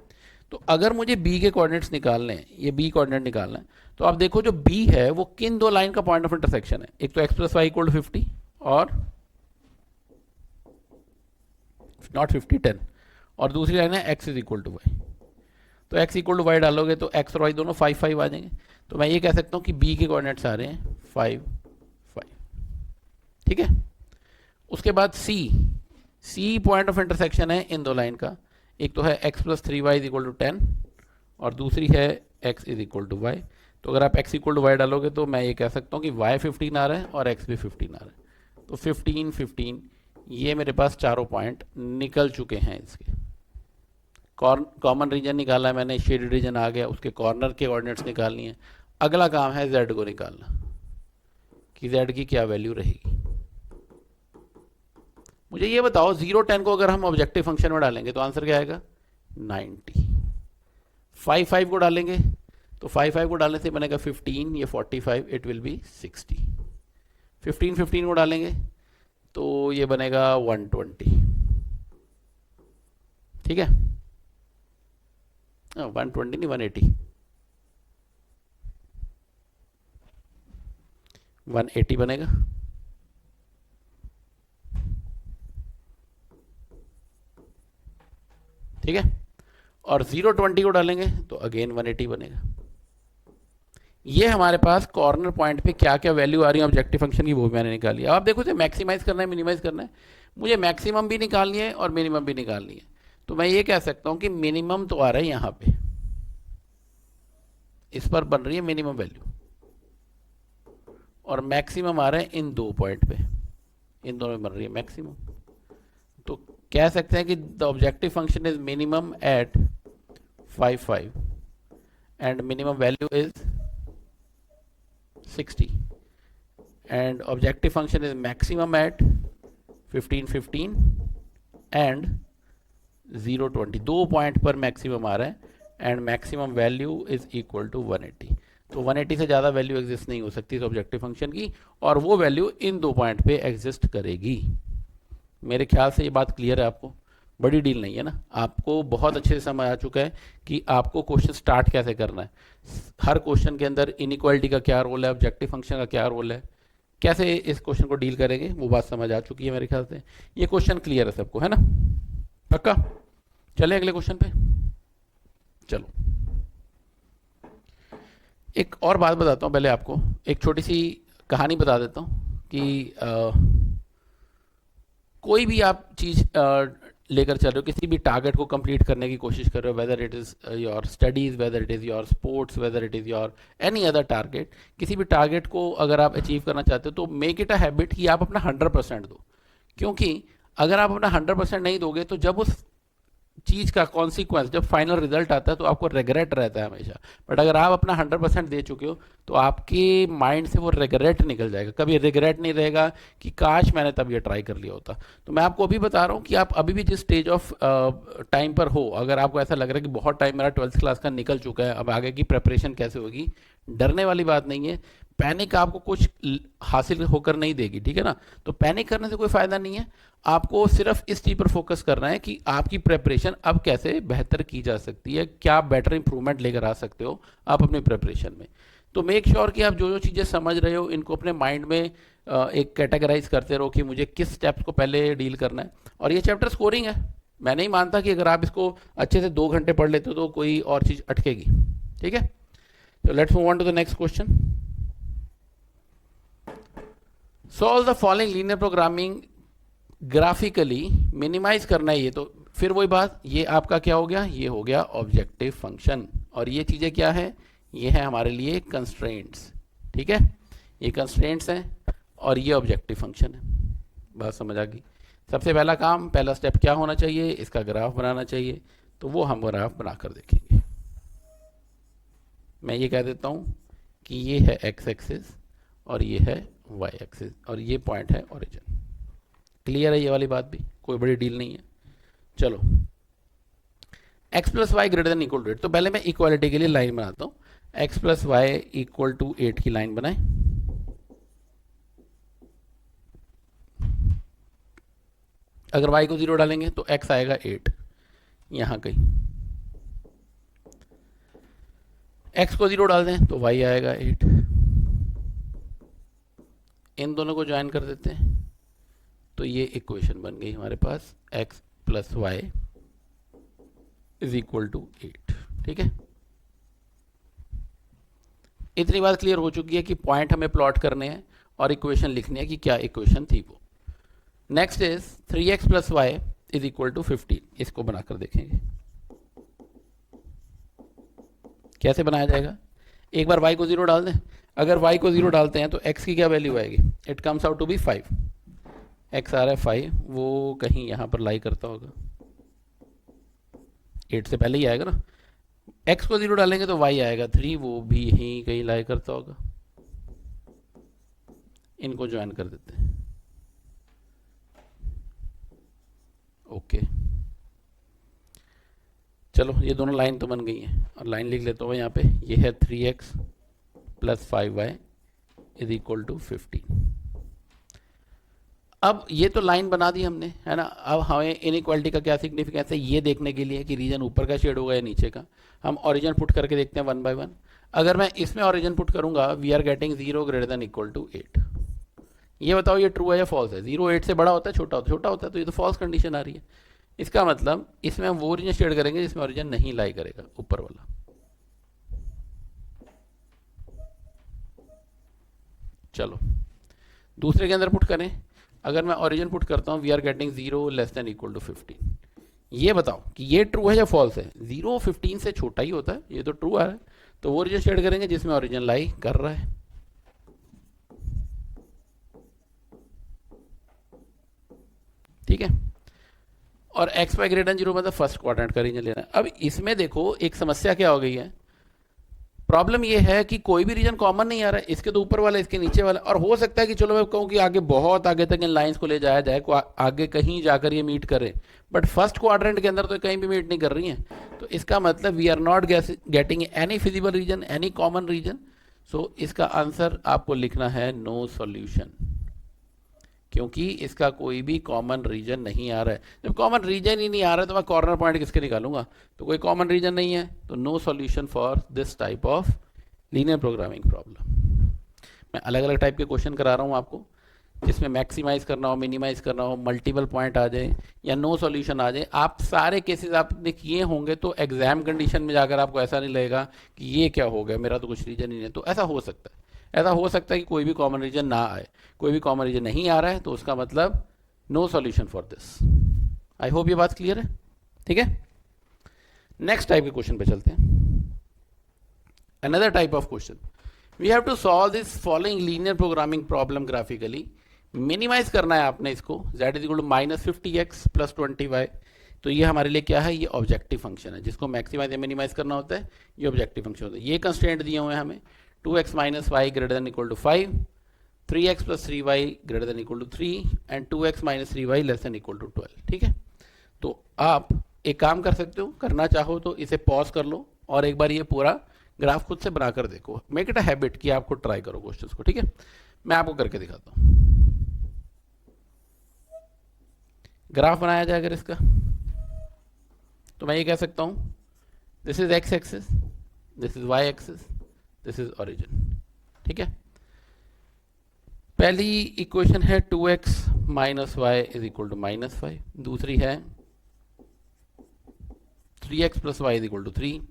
तो अगर मुझे बी के कोऑर्डिनेट्स निकालने हैं, ये बी कोऑर्डिनेट निकालना है, तो आप देखो जो बी है वो किन 2 लाइन का पॉइंट ऑफ इंटरसेक्शन है, एक तो x plus Y equal to 50 और नॉट 50 10, और दूसरी लाइन है x is equal to y. तो एक्स इक्वल टू वाई डालोगे तो एक्स और वाई दोनों 5 5 आ जाएंगे, तो मैं ये कह सकता हूँ कि बी के कोऑर्डिनेट्स आ रहे हैं 5 5, ठीक है। उसके बाद सी पॉइंट ऑफ इंटरसेक्शन है इन 2 लाइन का, एक तो है x plus 3 y is equal to 10 और दूसरी है x is equal to y. तो अगर आप x इक्वल टू वाई डालोगे तो मैं ये कह सकता हूँ कि y 15 आ रहा है और x भी 15 आ रहा है, तो 15 15 ये मेरे पास चारों पॉइंट निकल चुके हैं। इसके कॉमन रीजन निकाला है मैंने, शेडेड रीजन आ गया, उसके कॉर्नर के कोऑर्डिनेट्स निकालनी है। अगला काम है z को निकालना कि z की क्या वैल्यू रहेगी। मुझे ये बताओ 0 10 को अगर हम ऑब्जेक्टिव फंक्शन में डालेंगे तो आंसर क्या आएगा? 90। 5 5 को डालेंगे तो 5 5 को डालने से बनेगा 15, ये 45, इट विल बी 60। 15 15 को डालेंगे तो ये बनेगा 120, ठीक है। 120 नहीं 180, 180 बनेगा। ठीक है, और 0 20 को डालेंगे तो अगेन 180 बनेगा। ये हमारे पास कॉर्नर पॉइंट पे क्या क्या वैल्यू आ रही है ऑब्जेक्टिव फंक्शन की, वो भी मैंने निकाली। अब आप देखो इसे मैक्सिमाइज करना है मिनिमाइज करना है, मुझे मैक्सिमम भी निकालनी है और मिनिमम भी निकालनी है। तो मैं ये कह सकता हूं कि मिनिमम तो आ रहा है यहां पे, इस पर बन रही है मिनिमम वैल्यू, और मैक्सिमम आ रहा है इन 2 पॉइंट पे, इन दोनों में बन रही है मैक्सिमम। तो कह सकते हैं कि the objective function is minimum at 5 5 and minimum value is 60 and objective function is maximum at 15 15 and 0 20। 2 point पर मैक्सिमम आ रहा है and maximum value is equal to 180। तो 180 से ज़्यादा वैल्यू एग्जिस्ट नहीं हो सकती इस ऑब्जेक्टिव फंक्शन की, और वो वैल्यू इन 2 पॉइंट पे एग्जिस्ट करेगी। मेरे ख्याल से ये बात क्लियर है आपको, बड़ी डील नहीं है ना, आपको बहुत अच्छे से समझ आ चुका है कि आपको क्वेश्चन स्टार्ट कैसे करना है, हर क्वेश्चन के अंदर इनइक्वालिटी का क्या रोल है, ऑब्जेक्टिव फंक्शन का क्या रोल है, कैसे इस क्वेश्चन को डील करेंगे, वो बात समझ आ चुकी है मेरे ख्याल से। ये क्वेश्चन क्लियर है सबको, है ना? पक्का? चले अगले क्वेश्चन पे। चलो एक और बात बताता हूँ पहले आपको, एक छोटी सी कहानी बता देता हूँ कि कोई भी आप चीज़ लेकर चल रहे हो, किसी भी टारगेट को कंप्लीट करने की कोशिश कर रहे हो, whether it is your studies, whether it is your sports, whether it is your any other target, किसी भी टारगेट को अगर आप अचीव करना चाहते हो तो मेक इट अ हैबिट कि आप अपना 100% दो। क्योंकि अगर आप अपना 100% नहीं दोगे तो जब उस चीज का कॉन्सिक्वेंस जब फाइनल रिजल्ट आता है तो आपको रिग्रेट रहता है हमेशा। बट अगर आप अपना 100% दे चुके हो तो आपके माइंड से वो रिग्रेट निकल जाएगा, कभी रिग्रेट नहीं रहेगा कि काश मैंने तब ये ट्राई कर लिया होता। तो मैं आपको अभी बता रहा हूँ कि आप अभी भी जिस स्टेज ऑफ टाइम पर हो, अगर आपको ऐसा लग रहा है कि बहुत टाइम मेरा 12th क्लास का निकल चुका है, अब आगे की प्रेपरेशन कैसे होगी, डरने वाली बात नहीं है। पैनिक आपको कुछ हासिल होकर नहीं देगी, ठीक है ना। तो पैनिक करने से कोई फायदा नहीं है, आपको सिर्फ इस चीज पर फोकस करना है कि आपकी प्रेपरेशन अब कैसे बेहतर की जा सकती है, क्या बेटर इंप्रूवमेंट लेकर आ सकते हो आप अपनी प्रेपरेशन में। तो मेक श्योर कि आप जो जो चीज़ें समझ रहे हो इनको अपने माइंड में एक कैटेगराइज करते रहो कि मुझे किस स्टेप्स को पहले डील करना है। और ये चैप्टर स्कोरिंग है, मैं नहीं मानता कि अगर आप इसको अच्छे से 2 घंटे पढ़ लेते हो तो कोई और चीज़ अटकेगी, ठीक है। तो let's move on to the next question. Solve the following linear programming graphically, minimise करना है ये, तो फिर वही बात, ये आपका क्या हो गया, ये हो गया ऑब्जेक्टिव फंक्शन, और ये चीज़ें क्या है, ये है हमारे लिए कंस्ट्रेंट्स, ठीक है। ये कंस्ट्रेंट्स हैं और ये ऑब्जेक्टिव फंक्शन है। बात समझ आ गई। सबसे पहला काम, पहला स्टेप क्या होना चाहिए, इसका ग्राफ बनाना चाहिए, तो वो हम ग्राफ बनाकर देखेंगे। मैं ये कह देता हूँ कि ये है एक्स एक्सिस और ये है वाई एक्सिस और ये पॉइंट है ओरिजिन। क्लियर है ये वाली बात भी, कोई बड़ी डील नहीं है। चलो, x plus Y greater than equal to 8, तो पहले मैं इक्वालिटी के लिए लाइन बनाता हूँ। x plus Y equal to 8 की लाइन बनाए। अगर y को 0 डालेंगे तो x आएगा 8 यहां कहीं, x को 0 डाल दें तो y आएगा 8। इन दोनों को ज्वाइन कर देते हैं तो ये इक्वेशन बन गई हमारे पास, x plus Y is equal to 8, ठीक है। इतनी बात क्लियर हो चुकी है कि पॉइंट हमें प्लॉट करने हैं और इक्वेशन लिखनी है कि क्या इक्वेशन थी वो। Next is 3x plus Y is equal to 15, इसको बनाकर देखेंगे कैसे बनाया जाएगा। एक बार y को 0 डाल दें, अगर y को 0 डालते हैं तो x की क्या वैल्यू आएगी, it comes out to be 5। x आ रहा है 5, वो कहीं यहां पर लाई करता होगा, 8 से पहले ही आएगा ना। x को 0 डालेंगे तो y आएगा 3, वो भी यहीं कहीं लाई करता होगा। इनको ज्वाइन कर देते हैं, ओके। चलो, ये दोनों लाइन तो बन गई हैं और लाइन लिख लेता हूँ यहाँ पे, ये है 3x plus 5y is equal to 15। अब ये तो लाइन बना दी हमने, है ना। अब हमें इनइक्वालिटी का क्या सिग्निफिकेंस है ये देखने के लिए कि रीजन ऊपर का शेड होगा या नीचे का, हम ओरिजिन पुट करके देखते हैं 1 बाय 1। अगर मैं इसमें ओरिजिन पुट करूंगा, we are getting 0 greater than equal to 8। ये बताओ ये ट्रू है या फॉल्स है। 0 8 से बड़ा होता है, छोटा होता है, तो ये तो फॉल्स कंडीशन आ रही है। इसका मतलब इसमें हम वो ओरिजिन शेड करेंगे जिसमें ओरिजिन नहीं लाई करेगा, ऊपर वाला। चलो, दूसरे के अंदर पुट करें। अगर मैं ओरिजिन पुट करता हूं, we are getting 0 less than equal to 15। ये बताओ कि ये ट्रू है या फॉल्स है। 0 15 से छोटा ही होता है, ये तो ट्रू आ रहा है, तो वो ओरिजिन शेड करेंगे जिसमें ओरिजिन लाई कर रहा है, ठीक है। और x y ग्रेटर देन 0 मतलब फर्स्ट क्वाड्रेंट का रीजन लेना है। अब इसमें देखो एक समस्या क्या हो गई है, प्रॉब्लम ये है कि कोई भी रीजन कॉमन नहीं आ रहा है, इसके तो ऊपर वाला, इसके नीचे वाला। और हो सकता है कि चलो मैं कहूँ कि आगे बहुत आगे तक इन लाइंस को ले जाया जाए, आगे कहीं जाकर ये मीट करे, बट फर्स्ट क्वाड्रेंट के अंदर तो कहीं भी मीट नहीं कर रही है। तो इसका मतलब we are not getting any feasible region, any common region. So इसका आंसर आपको लिखना है नो सॉल्यूशन, क्योंकि इसका कोई भी कॉमन रीजन नहीं आ रहा है। जब कॉमन रीजन ही नहीं आ रहा है तो मैं कॉर्नर पॉइंट किसके निकालूंगा, तो कोई कॉमन रीजन नहीं है, तो no solution for this type of linear programming problem. मैं अलग अलग टाइप के क्वेश्चन करा रहा हूँ आपको, जिसमें मैक्सिमाइज करना हो, मिनिमाइज करना हो, मल्टीपल पॉइंट आ जाए या नो सॉल्यूशन आ जाए। आप सारे केसेस आपने किए होंगे, तो एग्जाम कंडीशन में जाकर आपको ऐसा नहीं लगेगा कि ये क्या हो गया, मेरा तो कुछ रीजन ही नहीं है। तो ऐसा हो सकता है, ऐसा हो सकता है कि कोई भी कॉमन रीजन ना आए। कोई भी कॉमन रीजन नहीं आ रहा है तो उसका मतलब no solution for this. I hope ये बात क्लियर है, ठीक है। नेक्स्ट टाइप के क्वेश्चन पे चलते हैं। Another type of question, we have to solve this following linear programming problem graphically. Minimise करना है आपने इसको, z is equal to -50x plus 20y। तो ये हमारे लिए क्या है, ये ऑब्जेक्टिव फंक्शन है जिसको मैक्सिमाइज या मिनिमाइज करना होता है, ये ऑब्जेक्टिव फंक्शन होता है। ये कंस्ट्रेंट दिए हुए हैं हमें 2x minus y greater than equal to 5, 3x plus 3y greater than equal to 3 and 2x minus 3y less than equal to 12। ठीक है, तो आप एक काम कर सकते हो, करना चाहो तो इसे पॉज कर लो और एक बार ये पूरा ग्राफ खुद से बनाकर देखो। मेक इट अ हैबिट कि आपको ट्राई करो क्वेश्चंस को। ठीक है, मैं आपको करके दिखाता हूँ। ग्राफ बनाया जाए अगर इसका, तो मैं ये कह सकता हूँ this is x axis, this is y axis, this is origin. ठीक है, पहली इक्वेशन है 2x minus y is equal to minus 5, दूसरी है 3x plus Y is equal to 3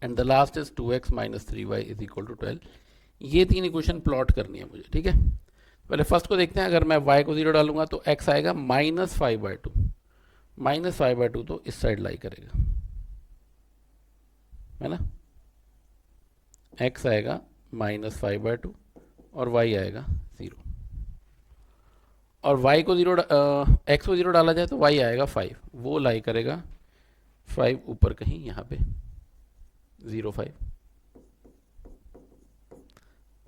and the last is 2x minus 3y is equal to 12। ये तीन equation plot करनी है मुझे। ठीक है, पहले फर्स्ट को देखते हैं। अगर मैं y को 0 डालूंगा तो x आएगा माइनस 5/2, माइनस 5/2 तो इस साइड लाई करेगा, है ना। x आएगा माइनस 5/2 और y आएगा 0, और y को 0 x को 0 डाला जाए तो y आएगा 5, वो लाई करेगा 5 ऊपर कहीं यहाँ पे 0 5।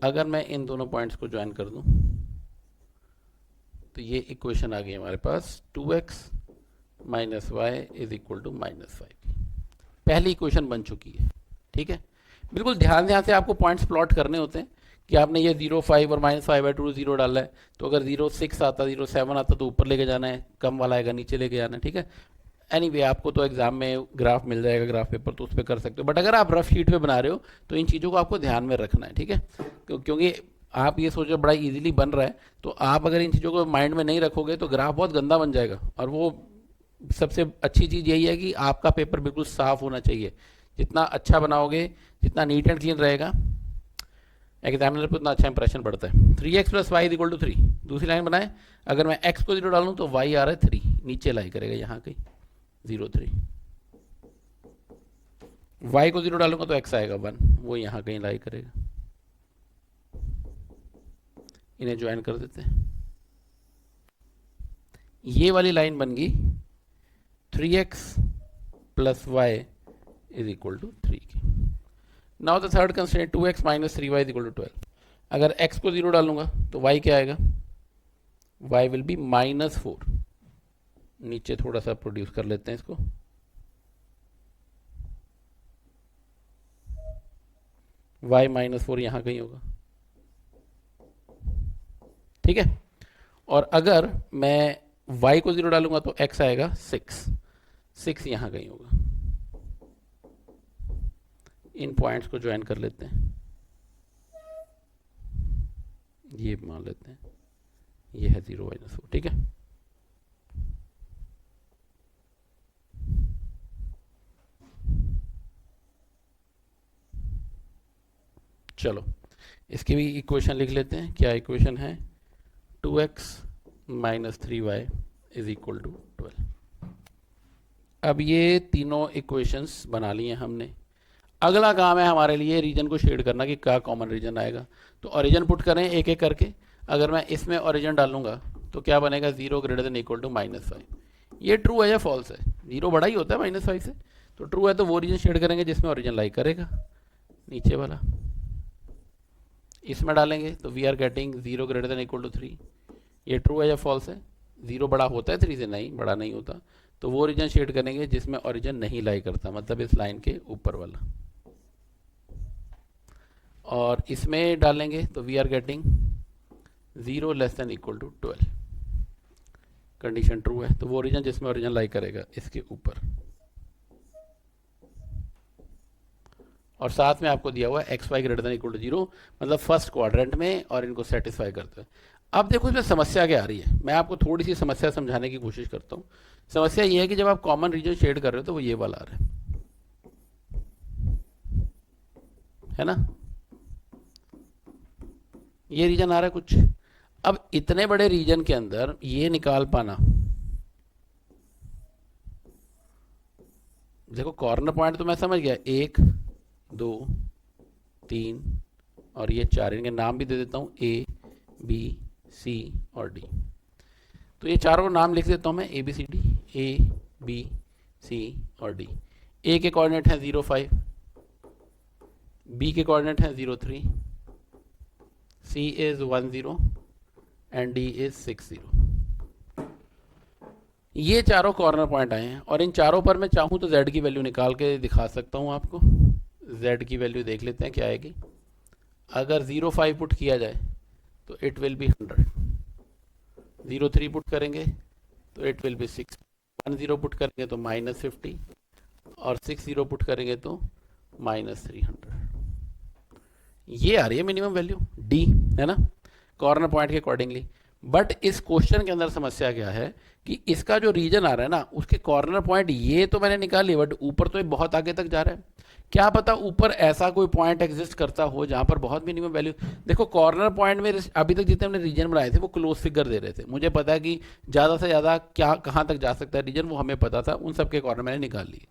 अगर मैं इन दोनों पॉइंट्स को ज्वाइन कर दूं तो ये इक्वेशन आ गई हमारे पास 2x minus y is equal to minus 5। पहली इक्वेशन बन चुकी है। ठीक है, बिल्कुल ध्यान से आपको पॉइंट्स प्लॉट करने होते हैं कि आपने ये 0 5 और माइनस 5/2 0 डाला है, तो अगर 0 6 आता 0 7 आता तो ऊपर लेके जाना है, कम वाला आएगा नीचे लेके जाना है। ठीक है, एनीवे आपको तो एग्जाम में ग्राफ मिल जाएगा, ग्राफ पेपर, तो उस पर कर सकते हो, बट अगर आप रफ शीट पे बना रहे हो तो इन चीज़ों को आपको ध्यान में रखना है। ठीक है, क्योंकि आप ये सोचो बड़ा इजीली बन रहा है, तो आप अगर इन चीज़ों को माइंड में नहीं रखोगे तो ग्राफ बहुत गंदा बन जाएगा। और वो सबसे अच्छी चीज़ यही है कि आपका पेपर बिल्कुल साफ होना चाहिए। जितना अच्छा बनाओगे, जितना नीट एंड क्लीन रहेगा, एग्जामिनर पर उतना अच्छा इंप्रेशन पड़ता है। 3x plus Y equal to 3, दूसरी लाइन बनाए। अगर मैं x को 0 डालूँ तो y आ रहा है 3, नीचे लाई करेगा यहाँ कहीं 0 3। y को 0 डालूंगा तो x आएगा 1, वो यहाँ कहीं लाई करेगा। इन्हें ज्वाइन कर देते हैं, ये वाली लाइन बन गई 3x plus Y is equal to 3 की। Now the third constraint 2x minus 3y is equal to 12। अगर x को 0 डालूंगा तो y क्या आएगा, y विल बी माइनस 4। नीचे थोड़ा सा प्रोड्यूस कर लेते हैं इसको, y माइनस 4 यहां कहीं होगा। ठीक है, और अगर मैं y को 0 डालूंगा तो x आएगा 6 यहां कहीं होगा। इन पॉइंट्स को ज्वाइन कर लेते हैं, ये मान लेते हैं ये है 0 माइनस 4। ठीक है, चलो इसकी भी इक्वेशन लिख लेते हैं। क्या इक्वेशन है, 2x minus 3y is equal to 12। अब ये तीनों इक्वेशंस बना लिए हमने। अगला काम है हमारे लिए रीजन को शेड करना कि क्या कॉमन रीजन आएगा। तो ओरिजिन पुट करें एक एक करके। अगर मैं इसमें ओरिजिन डालूंगा तो क्या बनेगा, 0 greater than equal to minus 5। ये ट्रू है या फॉल्स है, 0 बड़ा ही होता है माइनस 5 से, तो ट्रू है तो वो रीजन शेड करेंगे जिसमें ओरिजिन लाई करेगा, नीचे वाला। इसमें डालेंगे तो we are getting 0 greater than equal to 3। ये ट्रू है या फॉल्स है, 0 बड़ा होता है 3 से, नहीं बड़ा नहीं होता, तो वो रीजन शेड करेंगे जिसमें ओरिजिन नहीं लाई करता, मतलब इस लाइन के ऊपर वाला। और इसमें डालेंगे तो we are getting 0 less than equal to 12। Condition true है तो वो ओरिजिन जिसमें ओरिजिन लाई करेगा इसके ऊपर। और साथ में आपको दिया हुआ है x y greater than equal to 0, मतलब फर्स्ट क्वाड्रेंट में, और इनको सेटिस्फाई करते हैं। अब देखो इसमें समस्या क्या आ रही है, मैं आपको थोड़ी सी समस्या समझाने की कोशिश करता हूँ। समस्या ये है कि जब आप कॉमन रीजन शेड कर रहे हो तो वो ये वाला आ रहा है ना, ये रीजन आ रहा है कुछ। अब इतने बड़े रीजन के अंदर ये निकाल पाना, देखो कॉर्नर पॉइंट तो मैं समझ गया, 1 2 3 और ये 4, इनके नाम भी दे देता हूँ, A B C और D। तो ये चारों नाम लिख देता हूँ मैं, A B C D। A B C और डी। ए के कोऑर्डिनेट हैं 0 5, बी के कोऑर्डिनेट हैं 0 3, सी इज 1 0 एंड डी इज 6 0। ये चारों कॉर्नर पॉइंट आए हैं और इन चारों पर मैं चाहूँ तो z की वैल्यू निकाल के दिखा सकता हूँ आपको। z की वैल्यू देख लेते हैं क्या आएगी। अगर 0 5 पुट किया जाए तो इट विल बी 100, 0 3 पुट करेंगे तो इट विल बी 6, 1 0 पुट करेंगे तो -50 और 6 0 पुट करेंगे तो -300। ये आ रही है मिनिमम वैल्यू डी, है ना, कॉर्नर पॉइंट के अकॉर्डिंगली। बट इस क्वेश्चन के अंदर समस्या क्या है कि इसका जो रीजन आ रहा है ना, उसके कॉर्नर पॉइंट ये तो मैंने निकाल लिया, बट ऊपर तो ये बहुत आगे तक जा रहा है। क्या पता ऊपर ऐसा कोई पॉइंट एग्जिस्ट करता हो जहां पर बहुत मिनिमम वैल्यू। देखो कॉर्नर पॉइंट में अभी तक जितने हमने रीजन बनाए थे वो क्लोज फिगर दे रहे थे। मुझे पता है कि ज़्यादा से ज़्यादा क्या कहाँ तक जा सकता है रीजन, वो हमें पता था। उन सबके कॉर्नर मैंने निकाल लिए।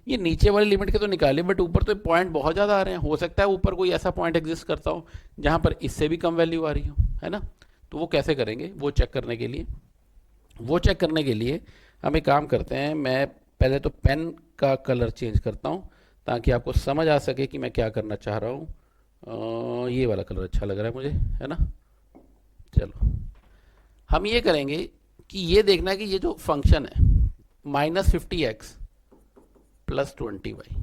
ये नीचे वाली लिमिट के तो निकाले, बट ऊपर तो पॉइंट बहुत ज़्यादा आ रहे हैं। हो सकता है ऊपर कोई ऐसा पॉइंट एग्जिस्ट करता हो जहाँ पर इससे भी कम वैल्यू आ रही हो, है ना। तो वो कैसे करेंगे, वो चेक करने के लिए हम एक काम करते हैं। मैं पहले तो पेन का कलर चेंज करता हूँ ताकि आपको समझ आ सके कि मैं क्या करना चाह रहा हूँ। ये वाला कलर अच्छा लग रहा है मुझे, है ना। चलो हम ये करेंगे कि ये देखना है कि ये जो फंक्शन है -50x + 20y,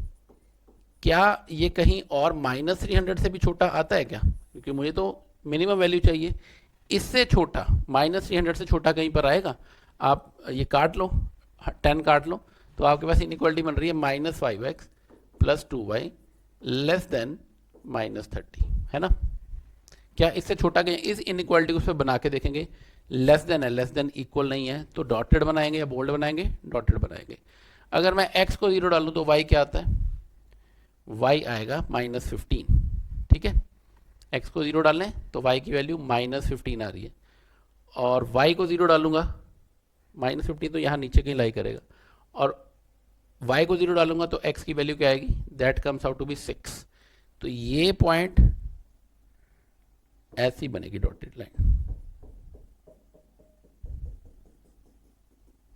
क्या ये कहीं और -300 से भी छोटा आता है क्या? क्योंकि मुझे तो मिनिमम वैल्यू चाहिए। इससे छोटा, -300 से छोटा कहीं पर आएगा? आप ये काट लो, 10 काट लो, तो आपके पास इनइक्वालिटी बन रही है -5x + 2y <-30, है ना। क्या इससे छोटा कहीं? इस इनइक्वालिटी को उस पर बना के देखेंगे। लेस देन है, लेस देन इक्वल नहीं है, तो डॉटेड बनाएंगे या बोल्ड बनाएंगे? डॉटेड बनाएंगे। अगर मैं x को 0 डालूं तो y क्या आता है? y आएगा -15, ठीक है। x को 0 डालें तो y की वैल्यू -15 आ रही है, और y को 0 डालूंगा -15 तो यहाँ नीचे कहीं लाई करेगा, और y को 0 डालूंगा तो x की वैल्यू क्या आएगी? That comes out to be 6। तो ये पॉइंट ऐसी बनेगी डॉटेड लाइन,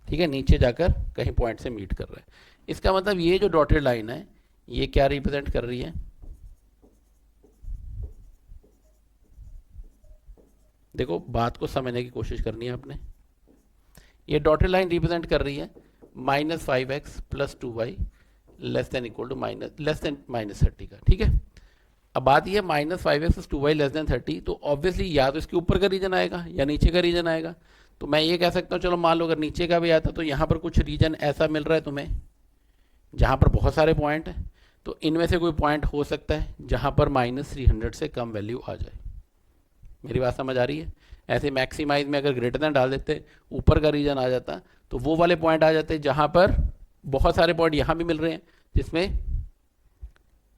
ठीक है, नीचे जाकर कहीं पॉइंट से मीट कर रहा है। इसका मतलब ये जो डॉटेड लाइन है ये क्या रिप्रेजेंट कर रही है? देखो बात को समझने की कोशिश करनी है आपने। ये डॉटेड लाइन रिप्रेजेंट कर रही है -5x + 2y लेस देन -30 का, ठीक है। अब बात ये -5x + 2y <-30, तो ऑब्वियसली या तो इसके ऊपर का रीजन आएगा या नीचे का रीजन आएगा। तो मैं ये कह सकता हूँ, चलो मान लो अगर नीचे का भी आता तो यहाँ पर कुछ रीजन ऐसा मिल रहा है तुम्हें जहाँ पर बहुत सारे पॉइंट हैं, तो इनमें से कोई पॉइंट हो सकता है जहाँ पर -300 से कम वैल्यू आ जाए। मेरी बात समझ आ रही है? ऐसे मैक्सिमाइज में अगर ग्रेटर देन डाल देते, ऊपर का रीजन आ जाता, तो वो वाले पॉइंट आ जाते जहाँ पर बहुत सारे पॉइंट यहाँ भी मिल रहे हैं जिसमें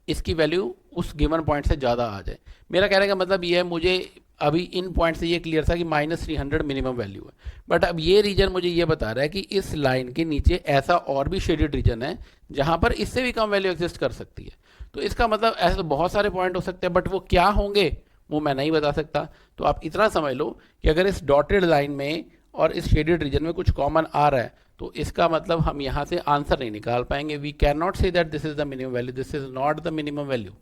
इसकी वैल्यू उस गिवन पॉइंट से ज़्यादा आ जाए। मेरा कहने का मतलब ये है, मुझे अभी इन पॉइंट से ये क्लियर था कि -300 मिनिमम वैल्यू है, बट अब ये रीजन मुझे ये बता रहा है कि इस लाइन के नीचे ऐसा और भी शेडेड रीजन है जहाँ पर इससे भी कम वैल्यू एग्जिस्ट कर सकती है। तो इसका मतलब ऐसे तो बहुत सारे पॉइंट हो सकते हैं, बट वो क्या होंगे वो मैं नहीं बता सकता। तो आप इतना समझ लो कि अगर इस डॉटेड लाइन में और इस शेडेड रीजन में कुछ कॉमन आ रहा है तो इसका मतलब हम यहाँ से आंसर नहीं निकाल पाएंगे। We can not say that this is the minimum value, this is not the minimum value,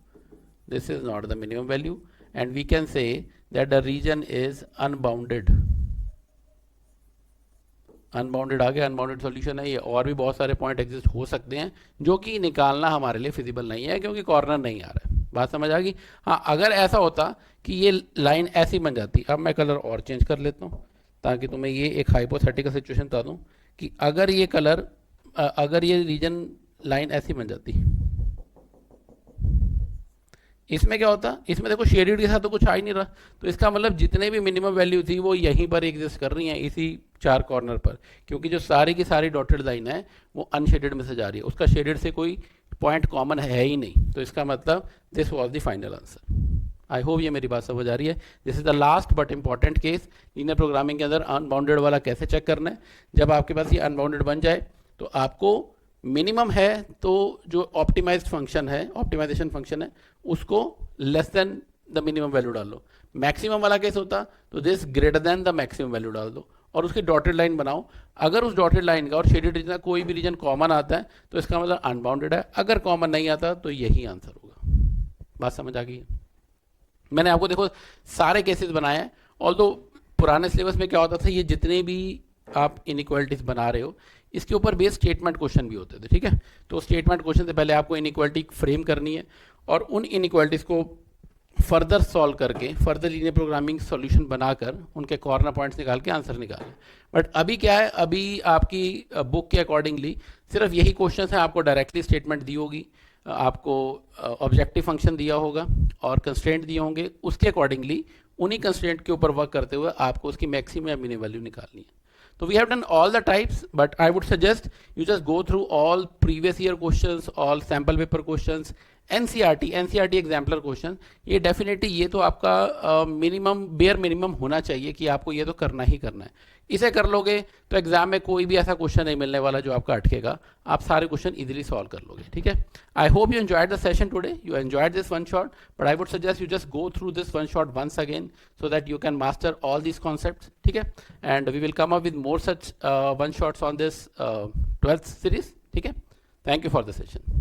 this is not the minimum value, and we can say that the region is unbounded. Unbounded आ गया, unbounded solution है ये। और भी बहुत सारे point exist हो सकते हैं जो कि निकालना हमारे लिए फिजिबल नहीं है क्योंकि कॉर्नर नहीं आ रहा है। बात समझ आ गई? हाँ, अगर ऐसा होता कि ये लाइन ऐसी बन जाती, अब मैं कलर और चेंज कर लेता हूँ ताकि तुम्हें ये एक हाइपोथेटिकल सिचुएशन बता दूँ कि अगर ये कलर, अगर ये रीजन लाइन ऐसी बन जाती, इसमें क्या होता? इसमें देखो शेडेड के साथ तो कुछ आ ही नहीं रहा, तो इसका मतलब जितने भी मिनिमम वैल्यू थी वो यहीं पर एग्जिस्ट कर रही हैं, इसी 4 कॉर्नर पर, क्योंकि जो सारी की सारी डॉटेड लाइन है वो अनशेडेड में से जा रही है, उसका शेडेड से कोई पॉइंट कॉमन है ही नहीं। तो इसका मतलब this was the final answer. I hope ये मेरी बात समझ आ रही है। This is the last but important case linear programming के अंदर। अनबाउंडेड वाला कैसे चेक करना है? जब आपके पास ये अनबाउंडेड बन जाए तो आपको मिनिमम है तो जो ऑप्टिमाइज्ड फंक्शन है, ऑप्टिमाइजेशन फंक्शन है, उसको less than the minimum value डाल लो। मैक्सिमम वाला केस होता तो this greater than the maximum value डाल दो, और उसकी डॉटेड लाइन बनाओ। अगर उस डॉटेड लाइन का और शेडेड रीजन का कोई भी रीजन कॉमन आता है तो इसका मतलब अनबाउंडेड है, अगर कॉमन नहीं आता तो यही आंसर होगा। बात समझ आ गई है? मैंने आपको देखो सारे केसेस बनाए हैं। ऑल्दो पुराने सिलेबस में क्या होता था, ये जितने भी आप इनइक्वालिटीज बना रहे हो इसके ऊपर बेस स्टेटमेंट क्वेश्चन भी होते थे, ठीक है। तो स्टेटमेंट क्वेश्चन से पहले आपको इनइक्वालिटी फ्रेम करनी है और उन इनइक्वालिटीज को फर्दर सॉल्व करके, फर्दर लीनियर प्रोग्रामिंग सॉल्यूशन बनाकर उनके कॉर्नर पॉइंट्स निकाल के आंसर निकालें। बट अभी क्या है, अभी आपकी बुक के अकॉर्डिंगली सिर्फ यही क्वेश्चन है, आपको डायरेक्टली स्टेटमेंट दी होगी, आपको ऑब्जेक्टिव फंक्शन दिया होगा और कंस्ट्रेंट दिए होंगे, उसके अकॉर्डिंगली उन्हीं कंस्ट्रेंट के ऊपर वर्क करते हुए आपको उसकी मैक्सिमम या मिनिमम वैल्यू निकालनी है। So we have done all the types, but I would suggest you just go through all previous year questions, all sample paper questions, NCERT exemplar question। ये डेफिनेटली ये तो आपका मिनिमम बेयर मिनिमम होना चाहिए कि आपको ये तो करना ही करना है। इसे कर लोगे तो एग्जाम में कोई भी ऐसा क्वेश्चन नहीं मिलने वाला जो आपका अटकेगा, आप सारे क्वेश्चन इजीली सॉल्व कर लोगे, ठीक है। I hope you enjoyed the session today, you enjoyed this one shot, but I would suggest you just go through this one shot once again so that you can master all these concepts, ठीक है। And we will come up with more such one shots on this 12th series, ठीक है। Thank you for the session.